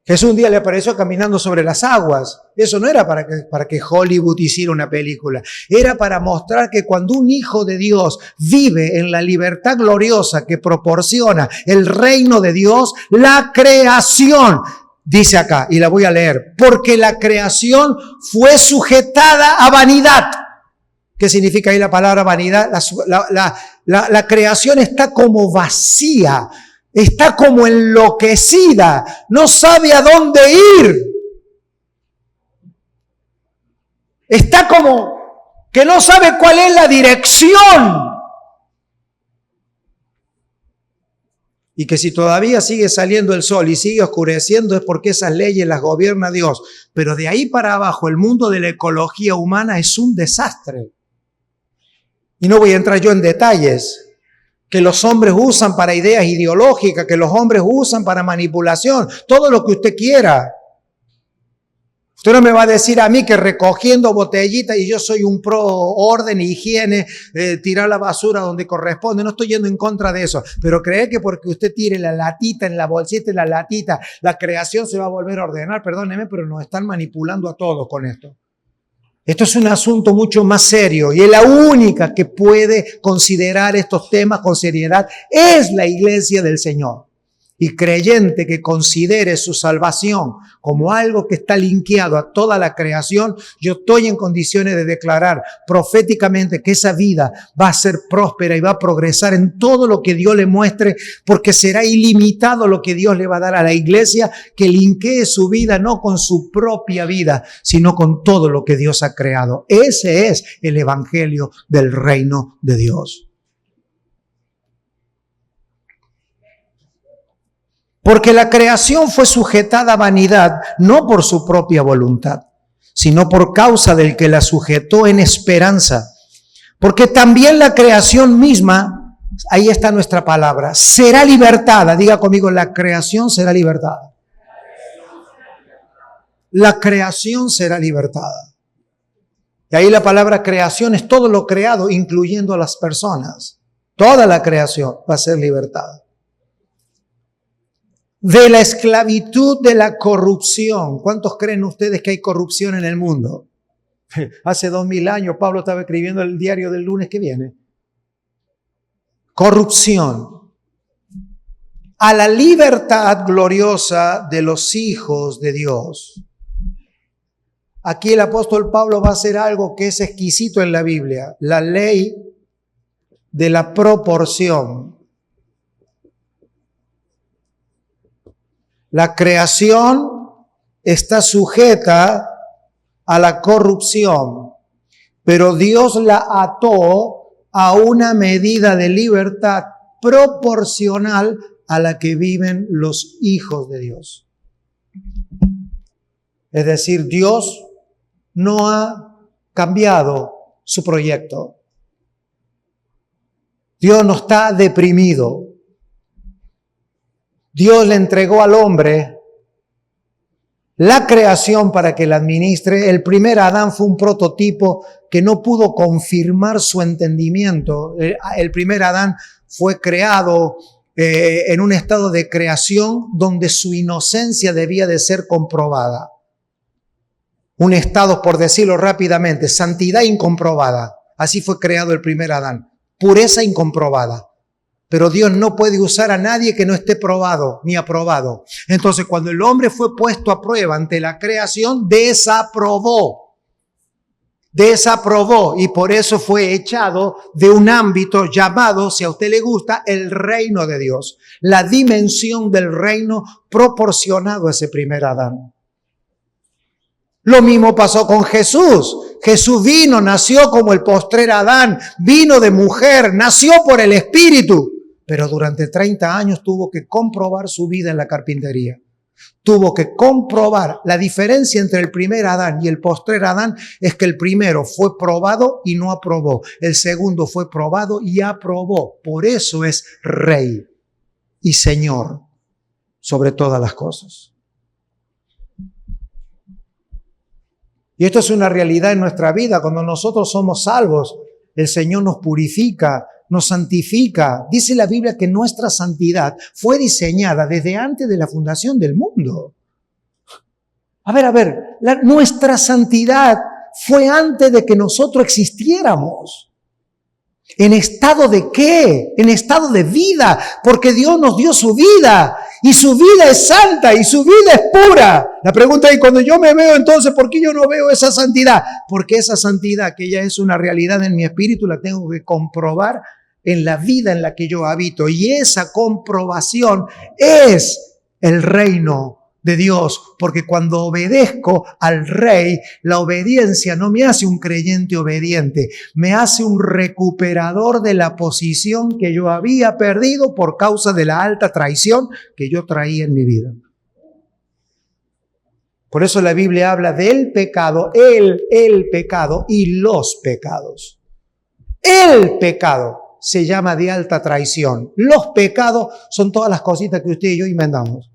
Jesús un día le apareció caminando sobre las aguas. Eso no era para que Hollywood hiciera una película. Era para mostrar que cuando un hijo de Dios vive en la libertad gloriosa que proporciona el reino de Dios, la creación, dice acá, y la voy a leer, porque la creación fue sujetada a vanidad. ¿Qué significa ahí la palabra vanidad? La creación está como vacía. Está como enloquecida, no sabe a dónde ir. Está como que no sabe cuál es la dirección. Y que si todavía sigue saliendo el sol y sigue oscureciendo es porque esas leyes las gobierna Dios. Pero de ahí para abajo el mundo de la ecología humana es un desastre. Y no voy a entrar yo en detalles. Que los hombres usan para ideas ideológicas, que los hombres usan para manipulación, todo lo que usted quiera. Usted no me va a decir a mí que recogiendo botellitas y yo soy un pro orden, higiene, tirar la basura donde corresponde, no estoy yendo en contra de eso, pero cree que porque usted tire la latita en la bolsita y la latita, la creación se va a volver a ordenar, perdóneme, pero nos están manipulando a todos con esto. Esto es un asunto mucho más serio y es la única que puede considerar estos temas con seriedad es la iglesia del Señor. Y creyente que considere su salvación como algo que está linkeado a toda la creación, yo estoy en condiciones de declarar proféticamente que esa vida va a ser próspera y va a progresar en todo lo que Dios le muestre, porque será ilimitado lo que Dios le va a dar a la iglesia, que linkee su vida no con su propia vida, sino con todo lo que Dios ha creado. Ese es el evangelio del reino de Dios. Porque la creación fue sujetada a vanidad, no por su propia voluntad, sino por causa del que la sujetó en esperanza. Porque también la creación misma Ahí está nuestra palabra. Será libertada. Diga conmigo, la creación será libertada. La creación será libertada. Y ahí la palabra creación es todo lo creado, incluyendo a las personas. Toda la creación va a ser libertada. De la esclavitud de la corrupción. ¿Cuántos creen ustedes que hay corrupción en el mundo? Hace 2000 años Pablo estaba escribiendo el diario del lunes que viene. Corrupción. A la libertad gloriosa de los hijos de Dios. Aquí el apóstol Pablo va a hacer algo que es exquisito en la Biblia. La ley de la proporción. La creación está sujeta a la corrupción, pero Dios la ató a una medida de libertad proporcional a la que viven los hijos de Dios. Es decir, Dios no ha cambiado su proyecto. Dios no está deprimido. Dios le entregó al hombre la creación para que la administre. El primer Adán fue un prototipo que no pudo confirmar su entendimiento. El primer Adán fue creado en un estado de creación donde su inocencia debía de ser comprobada. Un estado, por decirlo rápidamente, santidad incomprobada. Así fue creado el primer Adán. Pureza incomprobada. Pero Dios no puede usar a nadie que no esté probado ni aprobado. Entonces, cuando el hombre fue puesto a prueba ante la creación, desaprobó. Y por eso fue echado de un ámbito llamado, si a usted le gusta, el reino de Dios. La dimensión del reino proporcionado a ese primer Adán. Lo mismo pasó con Jesús. Jesús vino, nació como el postrer Adán, vino de mujer, nació por el Espíritu. Pero durante 30 años tuvo que comprobar su vida en la carpintería. Tuvo que comprobar. La diferencia entre el primer Adán y el postrer Adán es que el primero fue probado y no aprobó. El segundo fue probado y aprobó. Por eso es Rey y Señor sobre todas las cosas. Y esto es una realidad en nuestra vida. Cuando nosotros somos salvos, el Señor nos purifica, nos santifica. Dice la Biblia que nuestra santidad fue diseñada desde antes de la fundación del mundo. Nuestra santidad fue antes de que nosotros existiéramos. ¿En estado de qué? En estado de vida, porque Dios nos dio su vida, y su vida es santa, y su vida es pura. La pregunta es, cuando yo me veo, entonces, ¿por qué yo no veo esa santidad? Porque esa santidad, que ya es una realidad en mi espíritu, la tengo que comprobar en la vida en la que yo habito, y esa comprobación es el reino de Dios, porque cuando obedezco al Rey, la obediencia no me hace un creyente obediente, me hace un recuperador de la posición que yo había perdido por causa de la alta traición que yo traía en mi vida. Por eso la Biblia habla del pecado, el pecado y los pecados. El pecado se llama de alta traición. Los pecados son todas las cositas que usted y yo inventamos.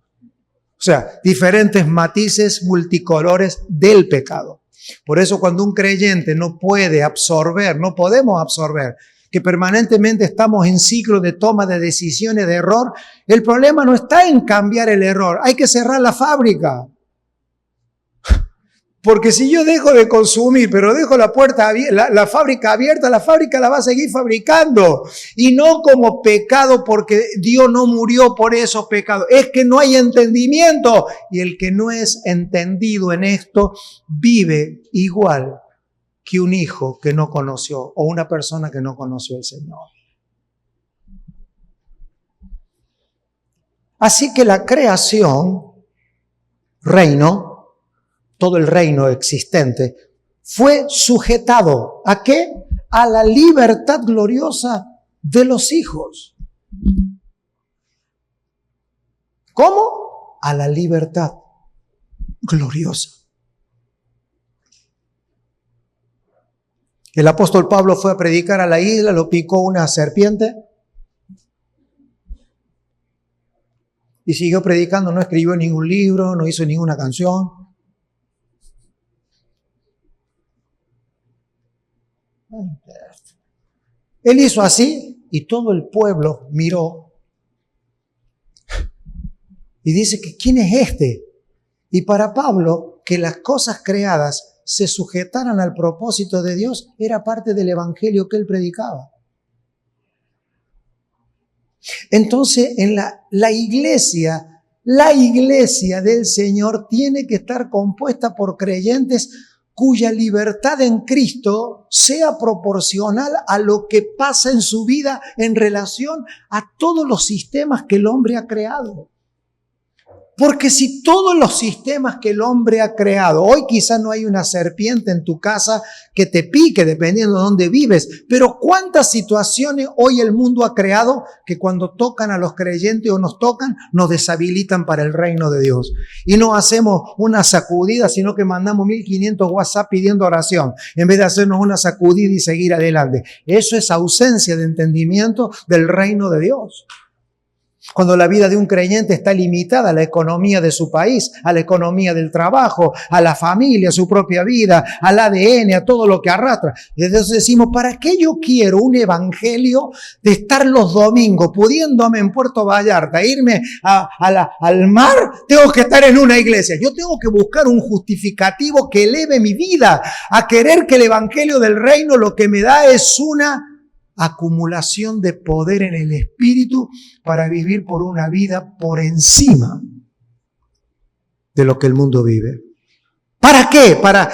O sea, diferentes matices multicolores del pecado. Por eso cuando un creyente no puede absorber, no podemos absorber, que permanentemente estamos en ciclo de toma de decisiones de error, el problema no está en cambiar el error, hay que cerrar la fábrica. Porque si yo dejo de consumir, pero dejo la fábrica abierta, la fábrica la va a seguir fabricando. Y no como pecado porque Dios no murió por esos pecados. Es que no hay entendimiento. Y el que no es entendido en esto vive igual que un hijo que no conoció o una persona que no conoció al Señor. Así que la creación, reino, todo el reino existente, fue sujetado ¿a qué? A la libertad gloriosa de los hijos. ¿Cómo? A la libertad gloriosa. El apóstol Pablo fue a predicar a la isla, lo picó una serpiente Y siguió predicando, no escribió ningún libro, no hizo ninguna canción. Él hizo así y todo el pueblo miró y dice que ¿quién es este? Y para Pablo, que las cosas creadas se sujetaran al propósito de Dios era parte del evangelio que él predicaba. Entonces, en la iglesia del Señor tiene que estar compuesta por creyentes cuya libertad en Cristo sea proporcional a lo que pasa en su vida en relación a todos los sistemas que el hombre ha creado. Porque si todos los sistemas que el hombre ha creado, hoy quizás no hay una serpiente en tu casa que te pique dependiendo de dónde vives, pero cuántas situaciones hoy el mundo ha creado que cuando tocan a los creyentes o nos tocan, nos deshabilitan para el reino de Dios. Y no hacemos una sacudida, sino que mandamos 1500 WhatsApp pidiendo oración, en vez de hacernos una sacudida y seguir adelante. Eso es ausencia de entendimiento del reino de Dios. Cuando la vida de un creyente está limitada a la economía de su país, a la economía del trabajo, a la familia, a su propia vida, al ADN, a todo lo que arrastra. Y entonces decimos, ¿para qué yo quiero un evangelio de estar los domingos pudiéndome en Puerto Vallarta, irme al mar? Tengo que estar en una iglesia. Yo tengo que buscar un justificativo que eleve mi vida a querer que el evangelio del reino lo que me da es una acumulación de poder en el espíritu para vivir por una vida por encima de lo que el mundo vive. ¿Para qué? Para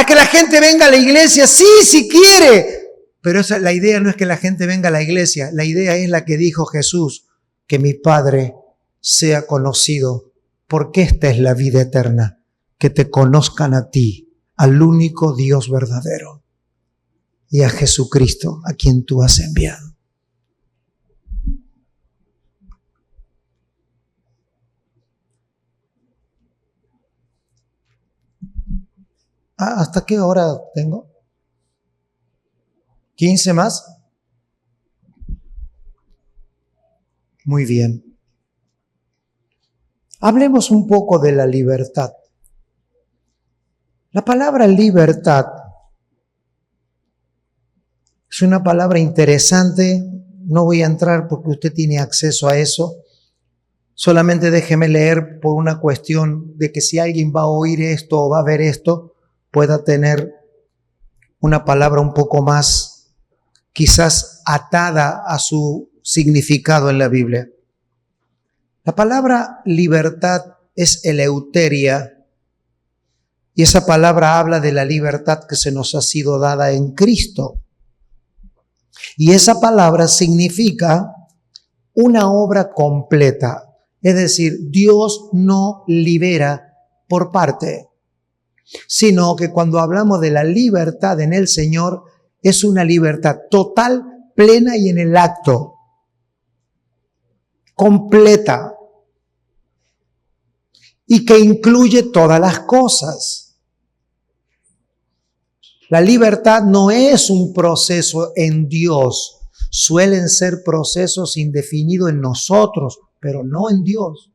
que la gente venga a la iglesia, sí, si quiere. Pero la idea no es que la gente venga a la iglesia, la idea es la que dijo Jesús, que mi Padre sea conocido, porque esta es la vida eterna, que te conozcan a ti, al único Dios verdadero, y a Jesucristo, a quien tú has enviado. ¿Hasta qué hora tengo? ¿15 más? Muy bien. Hablemos un poco de la libertad. La palabra libertad es una palabra interesante, no voy a entrar porque usted tiene acceso a eso. Solamente déjeme leer por una cuestión de que si alguien va a oír esto o va a ver esto, pueda tener una palabra un poco más quizás atada a su significado en la Biblia. La palabra libertad es eleuteria y esa palabra habla de la libertad que se nos ha sido dada en Cristo. Y esa palabra significa una obra completa. Es decir, Dios no libera por parte, sino que cuando hablamos de la libertad en el Señor, es una libertad total, plena y en el acto. Completa. Y que incluye todas las cosas. La libertad no es un proceso en Dios. Suelen ser procesos indefinidos en nosotros, pero no en Dios.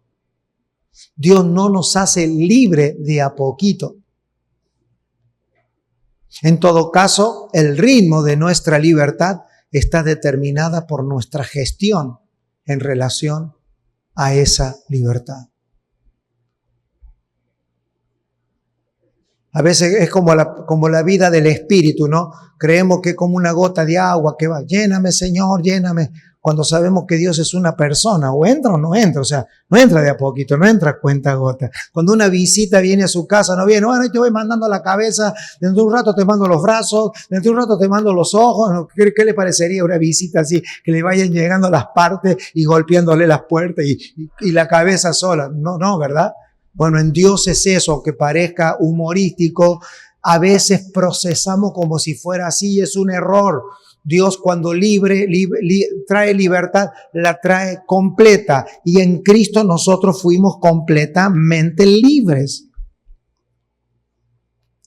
Dios no nos hace libre de a poquito. En todo caso, el ritmo de nuestra libertad está determinada por nuestra gestión en relación a esa libertad. A veces es como la vida del espíritu, ¿no? Creemos que es como una gota de agua que va, lléname Señor, lléname, cuando sabemos que Dios es una persona, o entra o no entra, o sea, no entra de a poquito, no entra a cuenta gota. Cuando una visita viene a su casa, no viene, bueno, te voy mandando la cabeza, dentro de un rato te mando los brazos, dentro de un rato te mando los ojos, ¿qué le parecería una visita así? Que le vayan llegando las partes y golpeándole las puertas y la cabeza sola, no, ¿verdad? Bueno, en Dios es eso, aunque parezca humorístico, a veces procesamos como si fuera así, es un error. Dios cuando trae libertad, la trae completa. Y en Cristo nosotros fuimos completamente libres.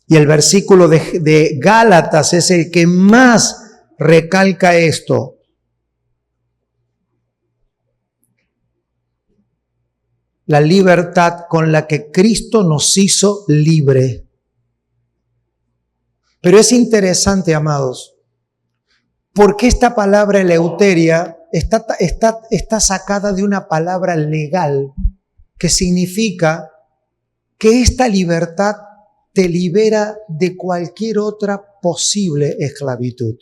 Y el versículo de Gálatas es el que más recalca esto. la libertad con la que Cristo nos hizo libre. Pero es interesante, amados, porque esta palabra eleuteria está sacada de una palabra legal que significa que esta libertad te libera de cualquier otra posible esclavitud.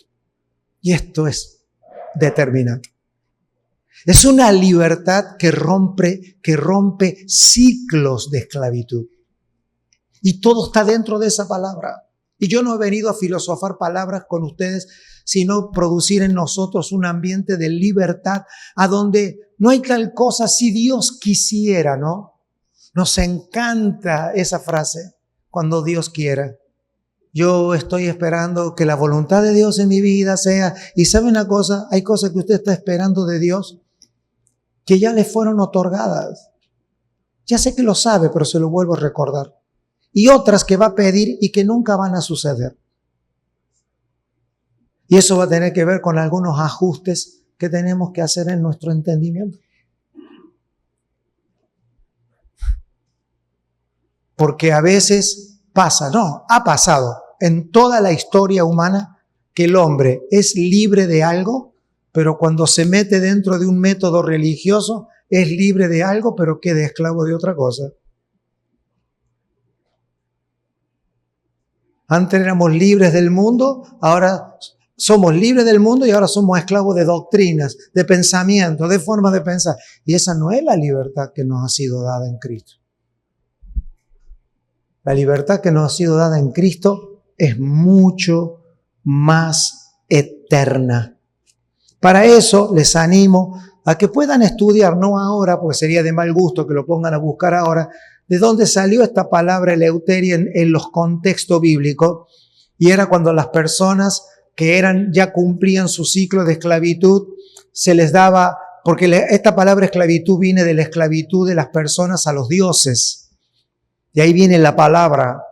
Y esto es determinante. Es una libertad que rompe ciclos de esclavitud. Y todo está dentro de esa palabra. Y yo no he venido a filosofar palabras con ustedes, sino producir en nosotros un ambiente de libertad a donde no hay tal cosa si Dios quisiera, ¿no? Nos encanta esa frase, cuando Dios quiera. Yo estoy esperando que la voluntad de Dios en mi vida sea, y ¿sabe una cosa? Hay cosas que usted está esperando de Dios que ya le fueron otorgadas. Ya sé que lo sabe, pero se lo vuelvo a recordar. Y otras que va a pedir y que nunca van a suceder. Y eso va a tener que ver con algunos ajustes que tenemos que hacer en nuestro entendimiento. Porque a veces ha pasado en toda la historia humana que el hombre es libre de algo, pero cuando se mete dentro de un método religioso, es libre de algo, pero queda esclavo de otra cosa. Antes éramos libres del mundo, ahora somos libres del mundo y ahora somos esclavos de doctrinas, de pensamiento, de formas de pensar. Y esa no es la libertad que nos ha sido dada en Cristo. La libertad que nos ha sido dada en Cristo es mucho más eterna. Para eso les animo a que puedan estudiar, no ahora, porque sería de mal gusto que lo pongan a buscar ahora, de dónde salió esta palabra eleuteria en los contextos bíblicos. Y era cuando las personas que ya cumplían su ciclo de esclavitud, se les daba, porque esta palabra esclavitud viene de la esclavitud de las personas a los dioses. Y ahí viene la palabra.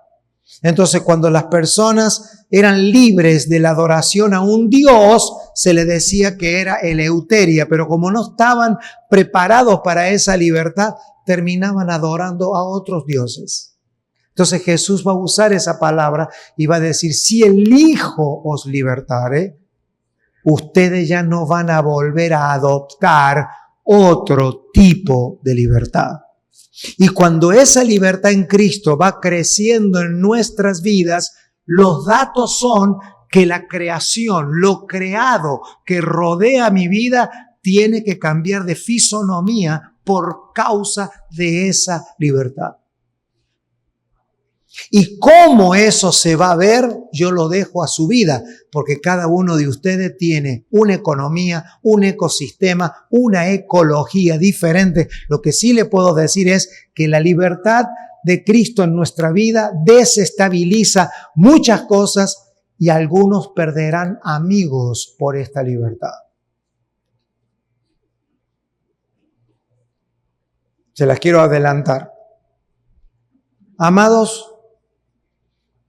Entonces, cuando las personas eran libres de la adoración a un dios, se les decía que era eleuteria, pero como no estaban preparados para esa libertad, terminaban adorando a otros dioses. Entonces Jesús va a usar esa palabra y va a decir, si el Hijo os libertare, ustedes ya no van a volver a adoptar otro tipo de libertad. Y cuando esa libertad en Cristo va creciendo en nuestras vidas, los datos son que la creación, lo creado que rodea mi vida, tiene que cambiar de fisonomía por causa de esa libertad. Y cómo eso se va a ver, yo lo dejo a su vida, porque cada uno de ustedes tiene una economía, un ecosistema, una ecología diferente. Lo que sí le puedo decir es que la libertad de Cristo en nuestra vida desestabiliza muchas cosas y algunos perderán amigos por esta libertad. Se las quiero adelantar. Amados,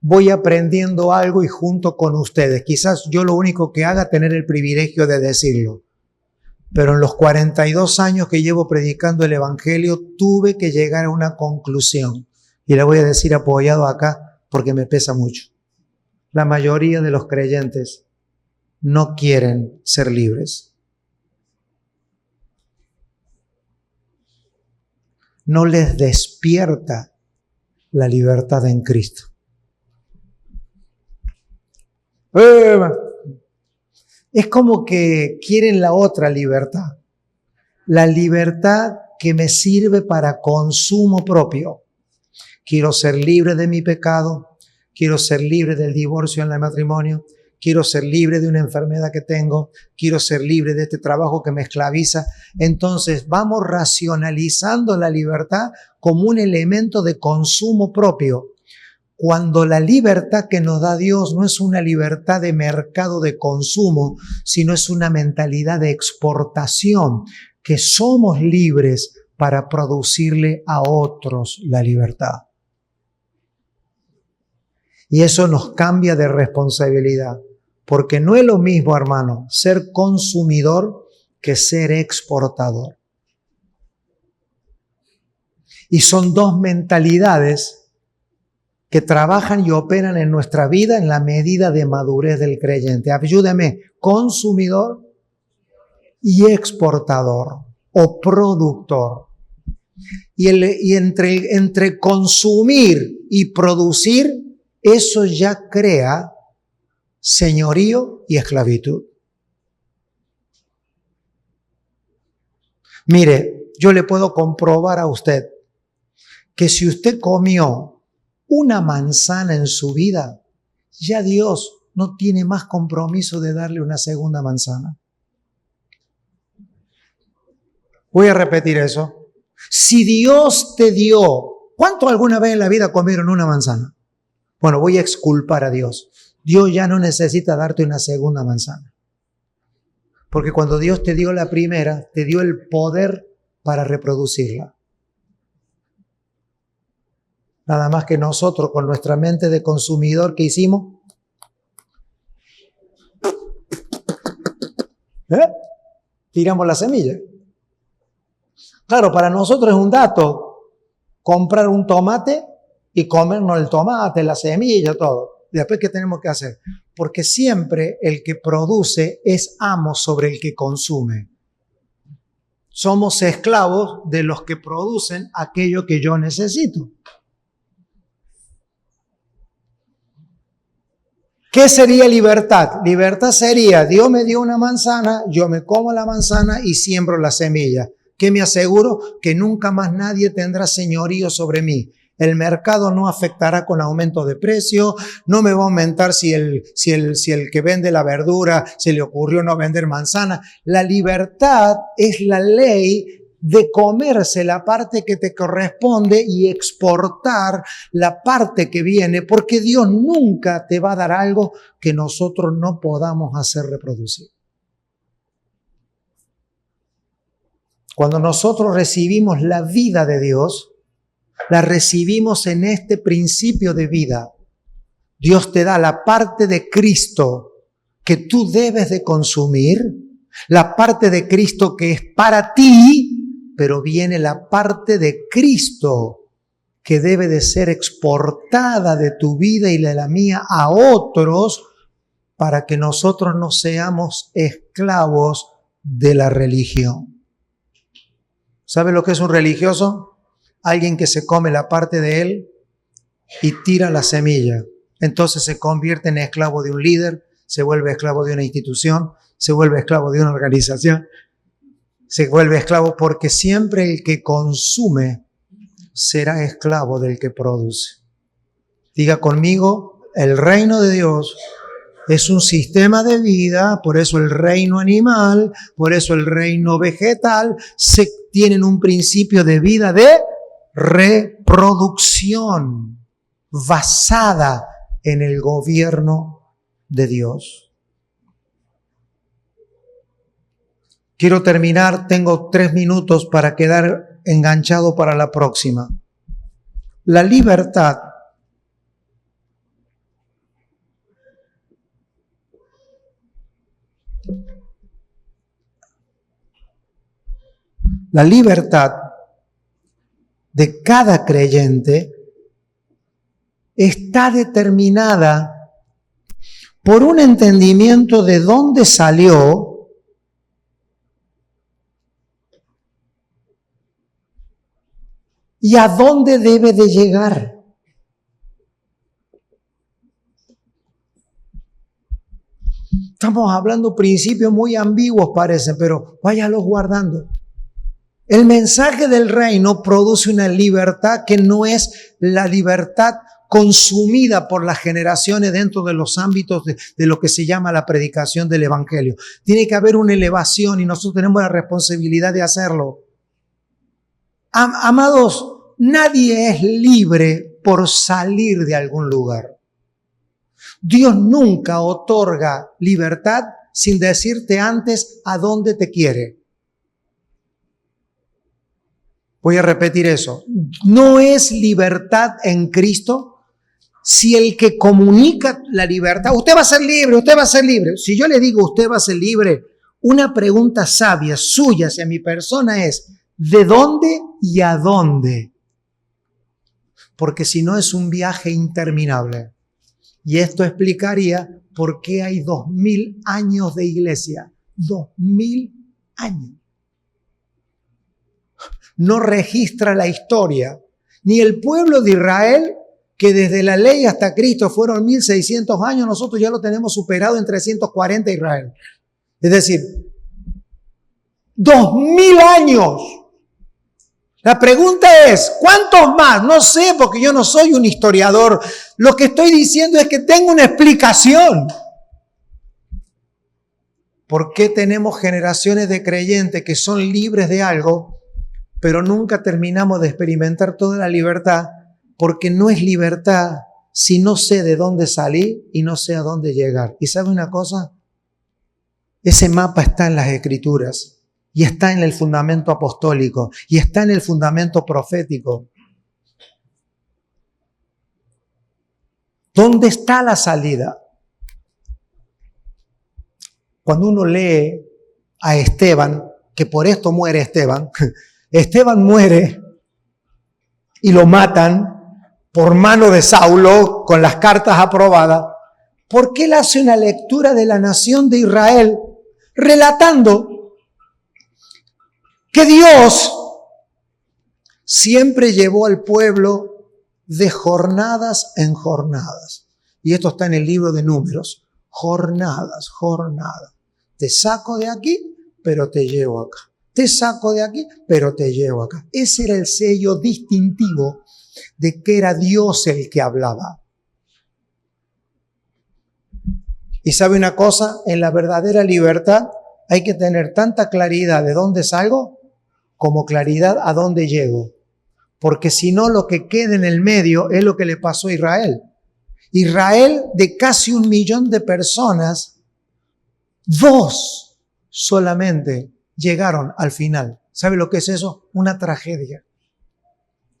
voy aprendiendo algo y junto con ustedes. Quizás yo lo único que haga es tener el privilegio de decirlo. Pero en los 42 años que llevo predicando el Evangelio, tuve que llegar a una conclusión. Y la voy a decir apoyado acá porque me pesa mucho. La mayoría de los creyentes no quieren ser libres. No les despierta la libertad en Cristo. Es como que quieren la otra libertad. La libertad que me sirve para consumo propio. Quiero ser libre de mi pecado. Quiero ser libre del divorcio en el matrimonio. Quiero ser libre de una enfermedad que tengo. Quiero ser libre de este trabajo que me esclaviza. Entonces vamos racionalizando la libertad como un elemento de consumo propio. Cuando la libertad que nos da Dios no es una libertad de mercado de consumo, sino es una mentalidad de exportación, que somos libres para producirle a otros la libertad. Y eso nos cambia de responsabilidad, porque no es lo mismo, hermano, ser consumidor que ser exportador. Y son dos mentalidades que trabajan y operan en nuestra vida en la medida de madurez del creyente. Ayúdame, consumidor y exportador o productor. Y entre consumir y producir, eso ya crea señorío y esclavitud. Mire, yo le puedo comprobar a usted que si usted comió una manzana en su vida, ya Dios no tiene más compromiso de darle una segunda manzana. Voy a repetir eso. Si Dios te dio, ¿cuánto alguna vez en la vida comieron una manzana? Bueno, voy a exculpar a Dios. Dios ya no necesita darte una segunda manzana. Porque cuando Dios te dio la primera, te dio el poder para reproducirla. Nada más que nosotros con nuestra mente de consumidor, ¿qué hicimos? Tiramos la semilla. Claro, para nosotros es un dato comprar un tomate y comernos el tomate, la semilla, todo. Después, ¿qué tenemos que hacer? Porque siempre el que produce es amo sobre el que consume. Somos esclavos de los que producen aquello que yo necesito. ¿Qué sería libertad? Libertad sería, Dios me dio una manzana, yo me como la manzana y siembro la semilla. ¿Qué me aseguro? Que nunca más nadie tendrá señorío sobre mí. El mercado no afectará con aumento de precio, no me va a aumentar si el que vende la verdura se le ocurrió no vender manzana. La libertad es la ley de comerse la parte que te corresponde y exportar la parte que viene, porque Dios nunca te va a dar algo que nosotros no podamos hacer reproducir. Cuando nosotros recibimos la vida de Dios, la recibimos en este principio de vida. Dios te da la parte de Cristo que tú debes de consumir, la parte de Cristo que es para ti, pero viene la parte de Cristo que debe de ser exportada de tu vida y de la mía a otros para que nosotros no seamos esclavos de la religión. ¿Sabe lo que es un religioso? Alguien que se come la parte de él y tira la semilla. Entonces se convierte en esclavo de un líder, se vuelve esclavo de una institución, se vuelve esclavo de una organización, se vuelve esclavo porque siempre el que consume será esclavo del que produce. Diga conmigo, el reino de Dios es un sistema de vida, por eso el reino animal, por eso el reino vegetal, tienen un principio de vida de reproducción basada en el gobierno de Dios. Quiero terminar, tengo 3 minutos para quedar enganchado para la próxima. La libertad de cada creyente está determinada por un entendimiento de dónde salió y a dónde debe de llegar. Estamos hablando principios muy ambiguos parecen, pero váyalos guardando. El mensaje del reino produce una libertad que no es la libertad consumida por las generaciones dentro de los ámbitos de lo que se llama la predicación del evangelio. Tiene que haber una elevación y nosotros tenemos la responsabilidad de hacerlo. Amados, nadie es libre por salir de algún lugar. Dios nunca otorga libertad sin decirte antes a dónde te quiere. Voy a repetir eso. No es libertad en Cristo si el que comunica la libertad, usted va a ser libre, usted va a ser libre. Si yo le digo usted va a ser libre, una pregunta sabia suya hacia mi persona es, ¿de dónde y a dónde? porque si no es un viaje interminable. Y esto explicaría por qué hay 2000 años de iglesia. 2000 años. No registra la historia, ni el pueblo de Israel, que desde la ley hasta Cristo fueron 1600 años, nosotros ya lo tenemos superado en 340 Israel. Es decir, 2000 años. La pregunta es, ¿cuántos más? No sé, porque yo no soy un historiador. Lo que estoy diciendo es que tengo una explicación. ¿Por qué tenemos generaciones de creyentes que son libres de algo, pero nunca terminamos de experimentar toda la libertad? Porque no es libertad si no sé de dónde salir y no sé a dónde llegar. ¿Y sabe una cosa? Ese mapa está en las Escrituras. Y está en el fundamento apostólico. Y está en el fundamento profético. ¿Dónde está la salida? Cuando uno lee a Esteban, que por esto muere Esteban. Esteban muere y lo matan por mano de Saulo con las cartas aprobadas. Porque él hace una lectura de la nación de Israel relatando que Dios siempre llevó al pueblo de jornadas en jornadas. Y esto está en el libro de Números. Jornadas, jornadas. Te saco de aquí, pero te llevo acá. Te saco de aquí, pero te llevo acá. Ese era el sello distintivo de que era Dios el que hablaba. Y sabe una cosa, en la verdadera libertad hay que tener tanta claridad de dónde salgo como claridad a dónde llego. Porque si no, lo que queda en el medio es lo que le pasó a Israel. Israel, de casi 1 millón de personas, 2 solamente llegaron al final. ¿Sabe lo que es eso? Una tragedia.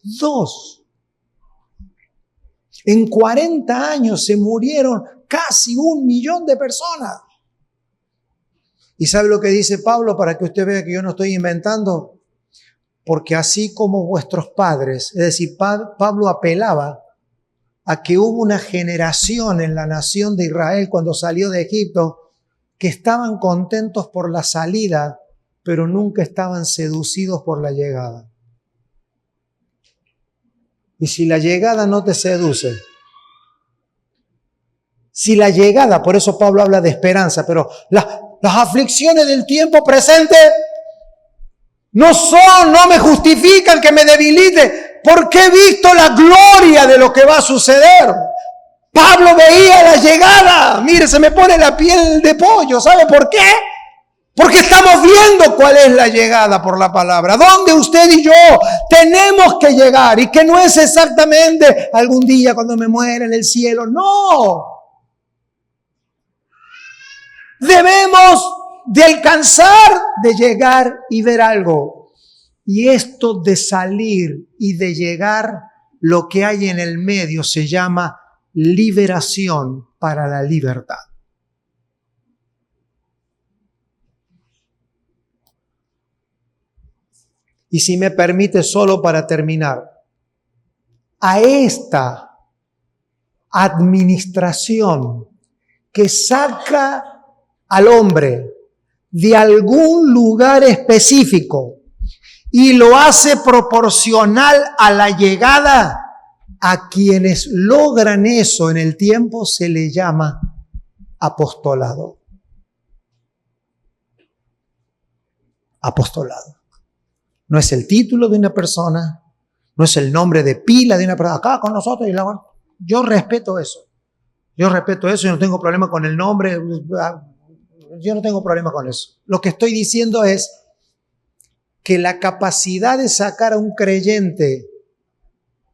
2. En 40 años se murieron casi 1 millón de personas. ¿Y sabe lo que dice Pablo? Para que usted vea que yo no estoy inventando. Porque así como vuestros padres, es decir, Pablo apelaba a que hubo una generación en la nación de Israel cuando salió de Egipto que estaban contentos por la salida, pero nunca estaban seducidos por la llegada. Y si la llegada no te seduce, si la llegada, por eso Pablo habla de esperanza, pero las aflicciones del tiempo presente no me justifican que me debilite, porque he visto la gloria de lo que va a suceder. Pablo veía la llegada. Mire, se me pone la piel de pollo. ¿Sabe por qué? Porque estamos viendo cuál es la llegada por la palabra. ¿Dónde usted y yo tenemos que llegar? Y que no es exactamente algún día cuando me muera en el cielo. No. Debemos de alcanzar, de llegar y ver algo. Y esto de salir y de llegar, lo que hay en el medio se llama liberación para la libertad. Y si me permite, solo para terminar, a esta administración que saca al hombre de algún lugar específico y lo hace proporcional a la llegada, a quienes logran eso en el tiempo se le llama apostolado. Apostolado. No es el título de una persona, no es el nombre de pila de una persona, acá con nosotros. Yo respeto eso. Yo respeto eso y no tengo problema con el nombre. Yo no tengo problema con eso. Lo que estoy diciendo es que la capacidad de sacar a un creyente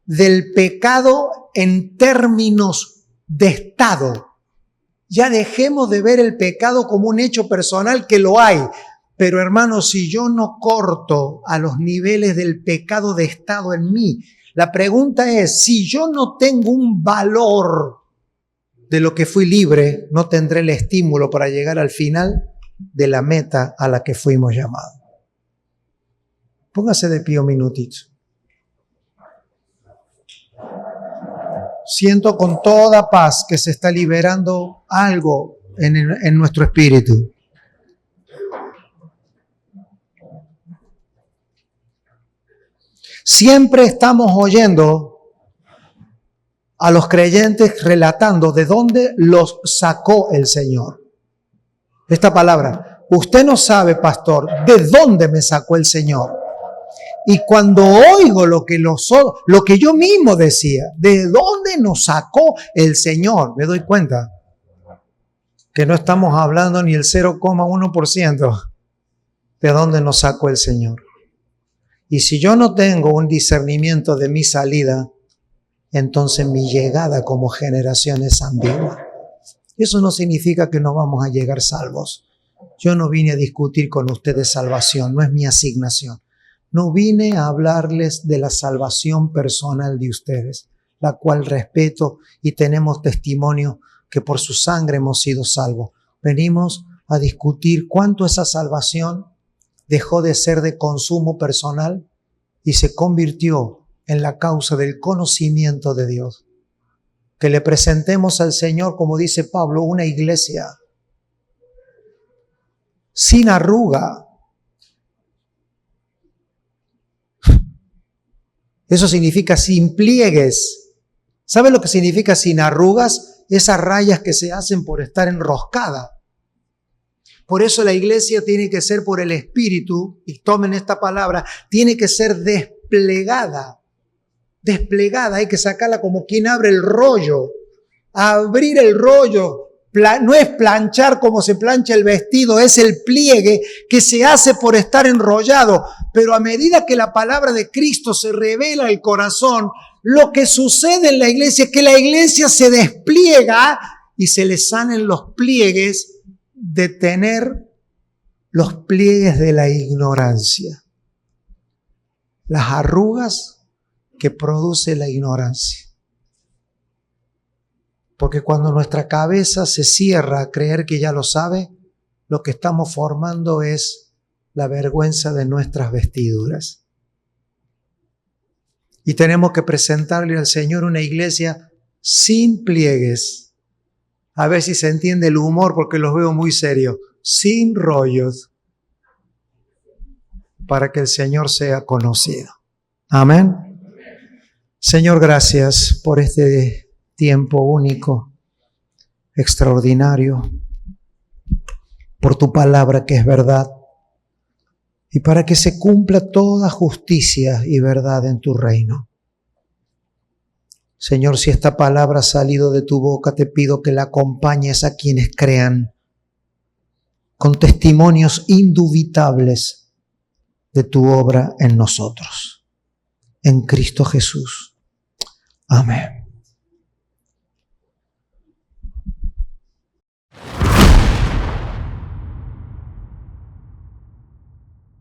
del pecado en términos de estado. Ya dejemos de ver el pecado como un hecho personal, que lo hay. Pero hermanos, si yo no corto a los niveles del pecado de estado en mí, la pregunta es, si yo no tengo un valor de lo que fui libre, no tendré el estímulo para llegar al final de la meta a la que fuimos llamados. Póngase de pie un minutito. Siento con toda paz que se está liberando algo en nuestro espíritu. Siempre estamos oyendo a los creyentes relatando de dónde los sacó el Señor. Esta palabra, usted no sabe, pastor, de dónde me sacó el Señor. Y cuando oigo lo que yo mismo decía, de dónde nos sacó el Señor, me doy cuenta que no estamos hablando ni el 0,1% de dónde nos sacó el Señor. Y si yo no tengo un discernimiento de mi salida, entonces mi llegada como generación es ambigua. Eso no significa que no vamos a llegar salvos. Yo no vine a discutir con ustedes salvación, no es mi asignación. No vine a hablarles de la salvación personal de ustedes, la cual respeto y tenemos testimonio que por su sangre hemos sido salvos. Venimos a discutir cuánto esa salvación dejó de ser de consumo personal y se convirtió en la causa del conocimiento de Dios. Que le presentemos al Señor, como dice Pablo, una iglesia sin arruga. Eso significa sin pliegues. ¿Sabe lo que significa sin arrugas? Esas rayas que se hacen por estar enroscada. Por eso la iglesia tiene que ser por el Espíritu, y tomen esta palabra, tiene que ser desplegada. Desplegada, hay que sacarla como quien abre el rollo. Abrir el rollo no es planchar como se plancha el vestido, es el pliegue que se hace por estar enrollado. Pero a medida que la palabra de Cristo se revela al corazón, lo que sucede en la iglesia es que la iglesia se despliega y se le sanen los pliegues de tener los pliegues de la ignorancia. Las arrugas que produce la ignorancia. Porque cuando nuestra cabeza se cierra a creer que ya lo sabe, lo que estamos formando es la vergüenza de nuestras vestiduras. Y tenemos que presentarle al Señor una iglesia sin pliegues. A ver si se entiende el humor porque los veo muy serios. Sin rollos. Para que el Señor sea conocido. Amén. Señor, gracias por este tiempo único, extraordinario, por tu palabra que es verdad y para que se cumpla toda justicia y verdad en tu reino. Señor, si esta palabra ha salido de tu boca, te pido que la acompañes a quienes crean con testimonios indubitables de tu obra en nosotros. En Cristo Jesús. Amén.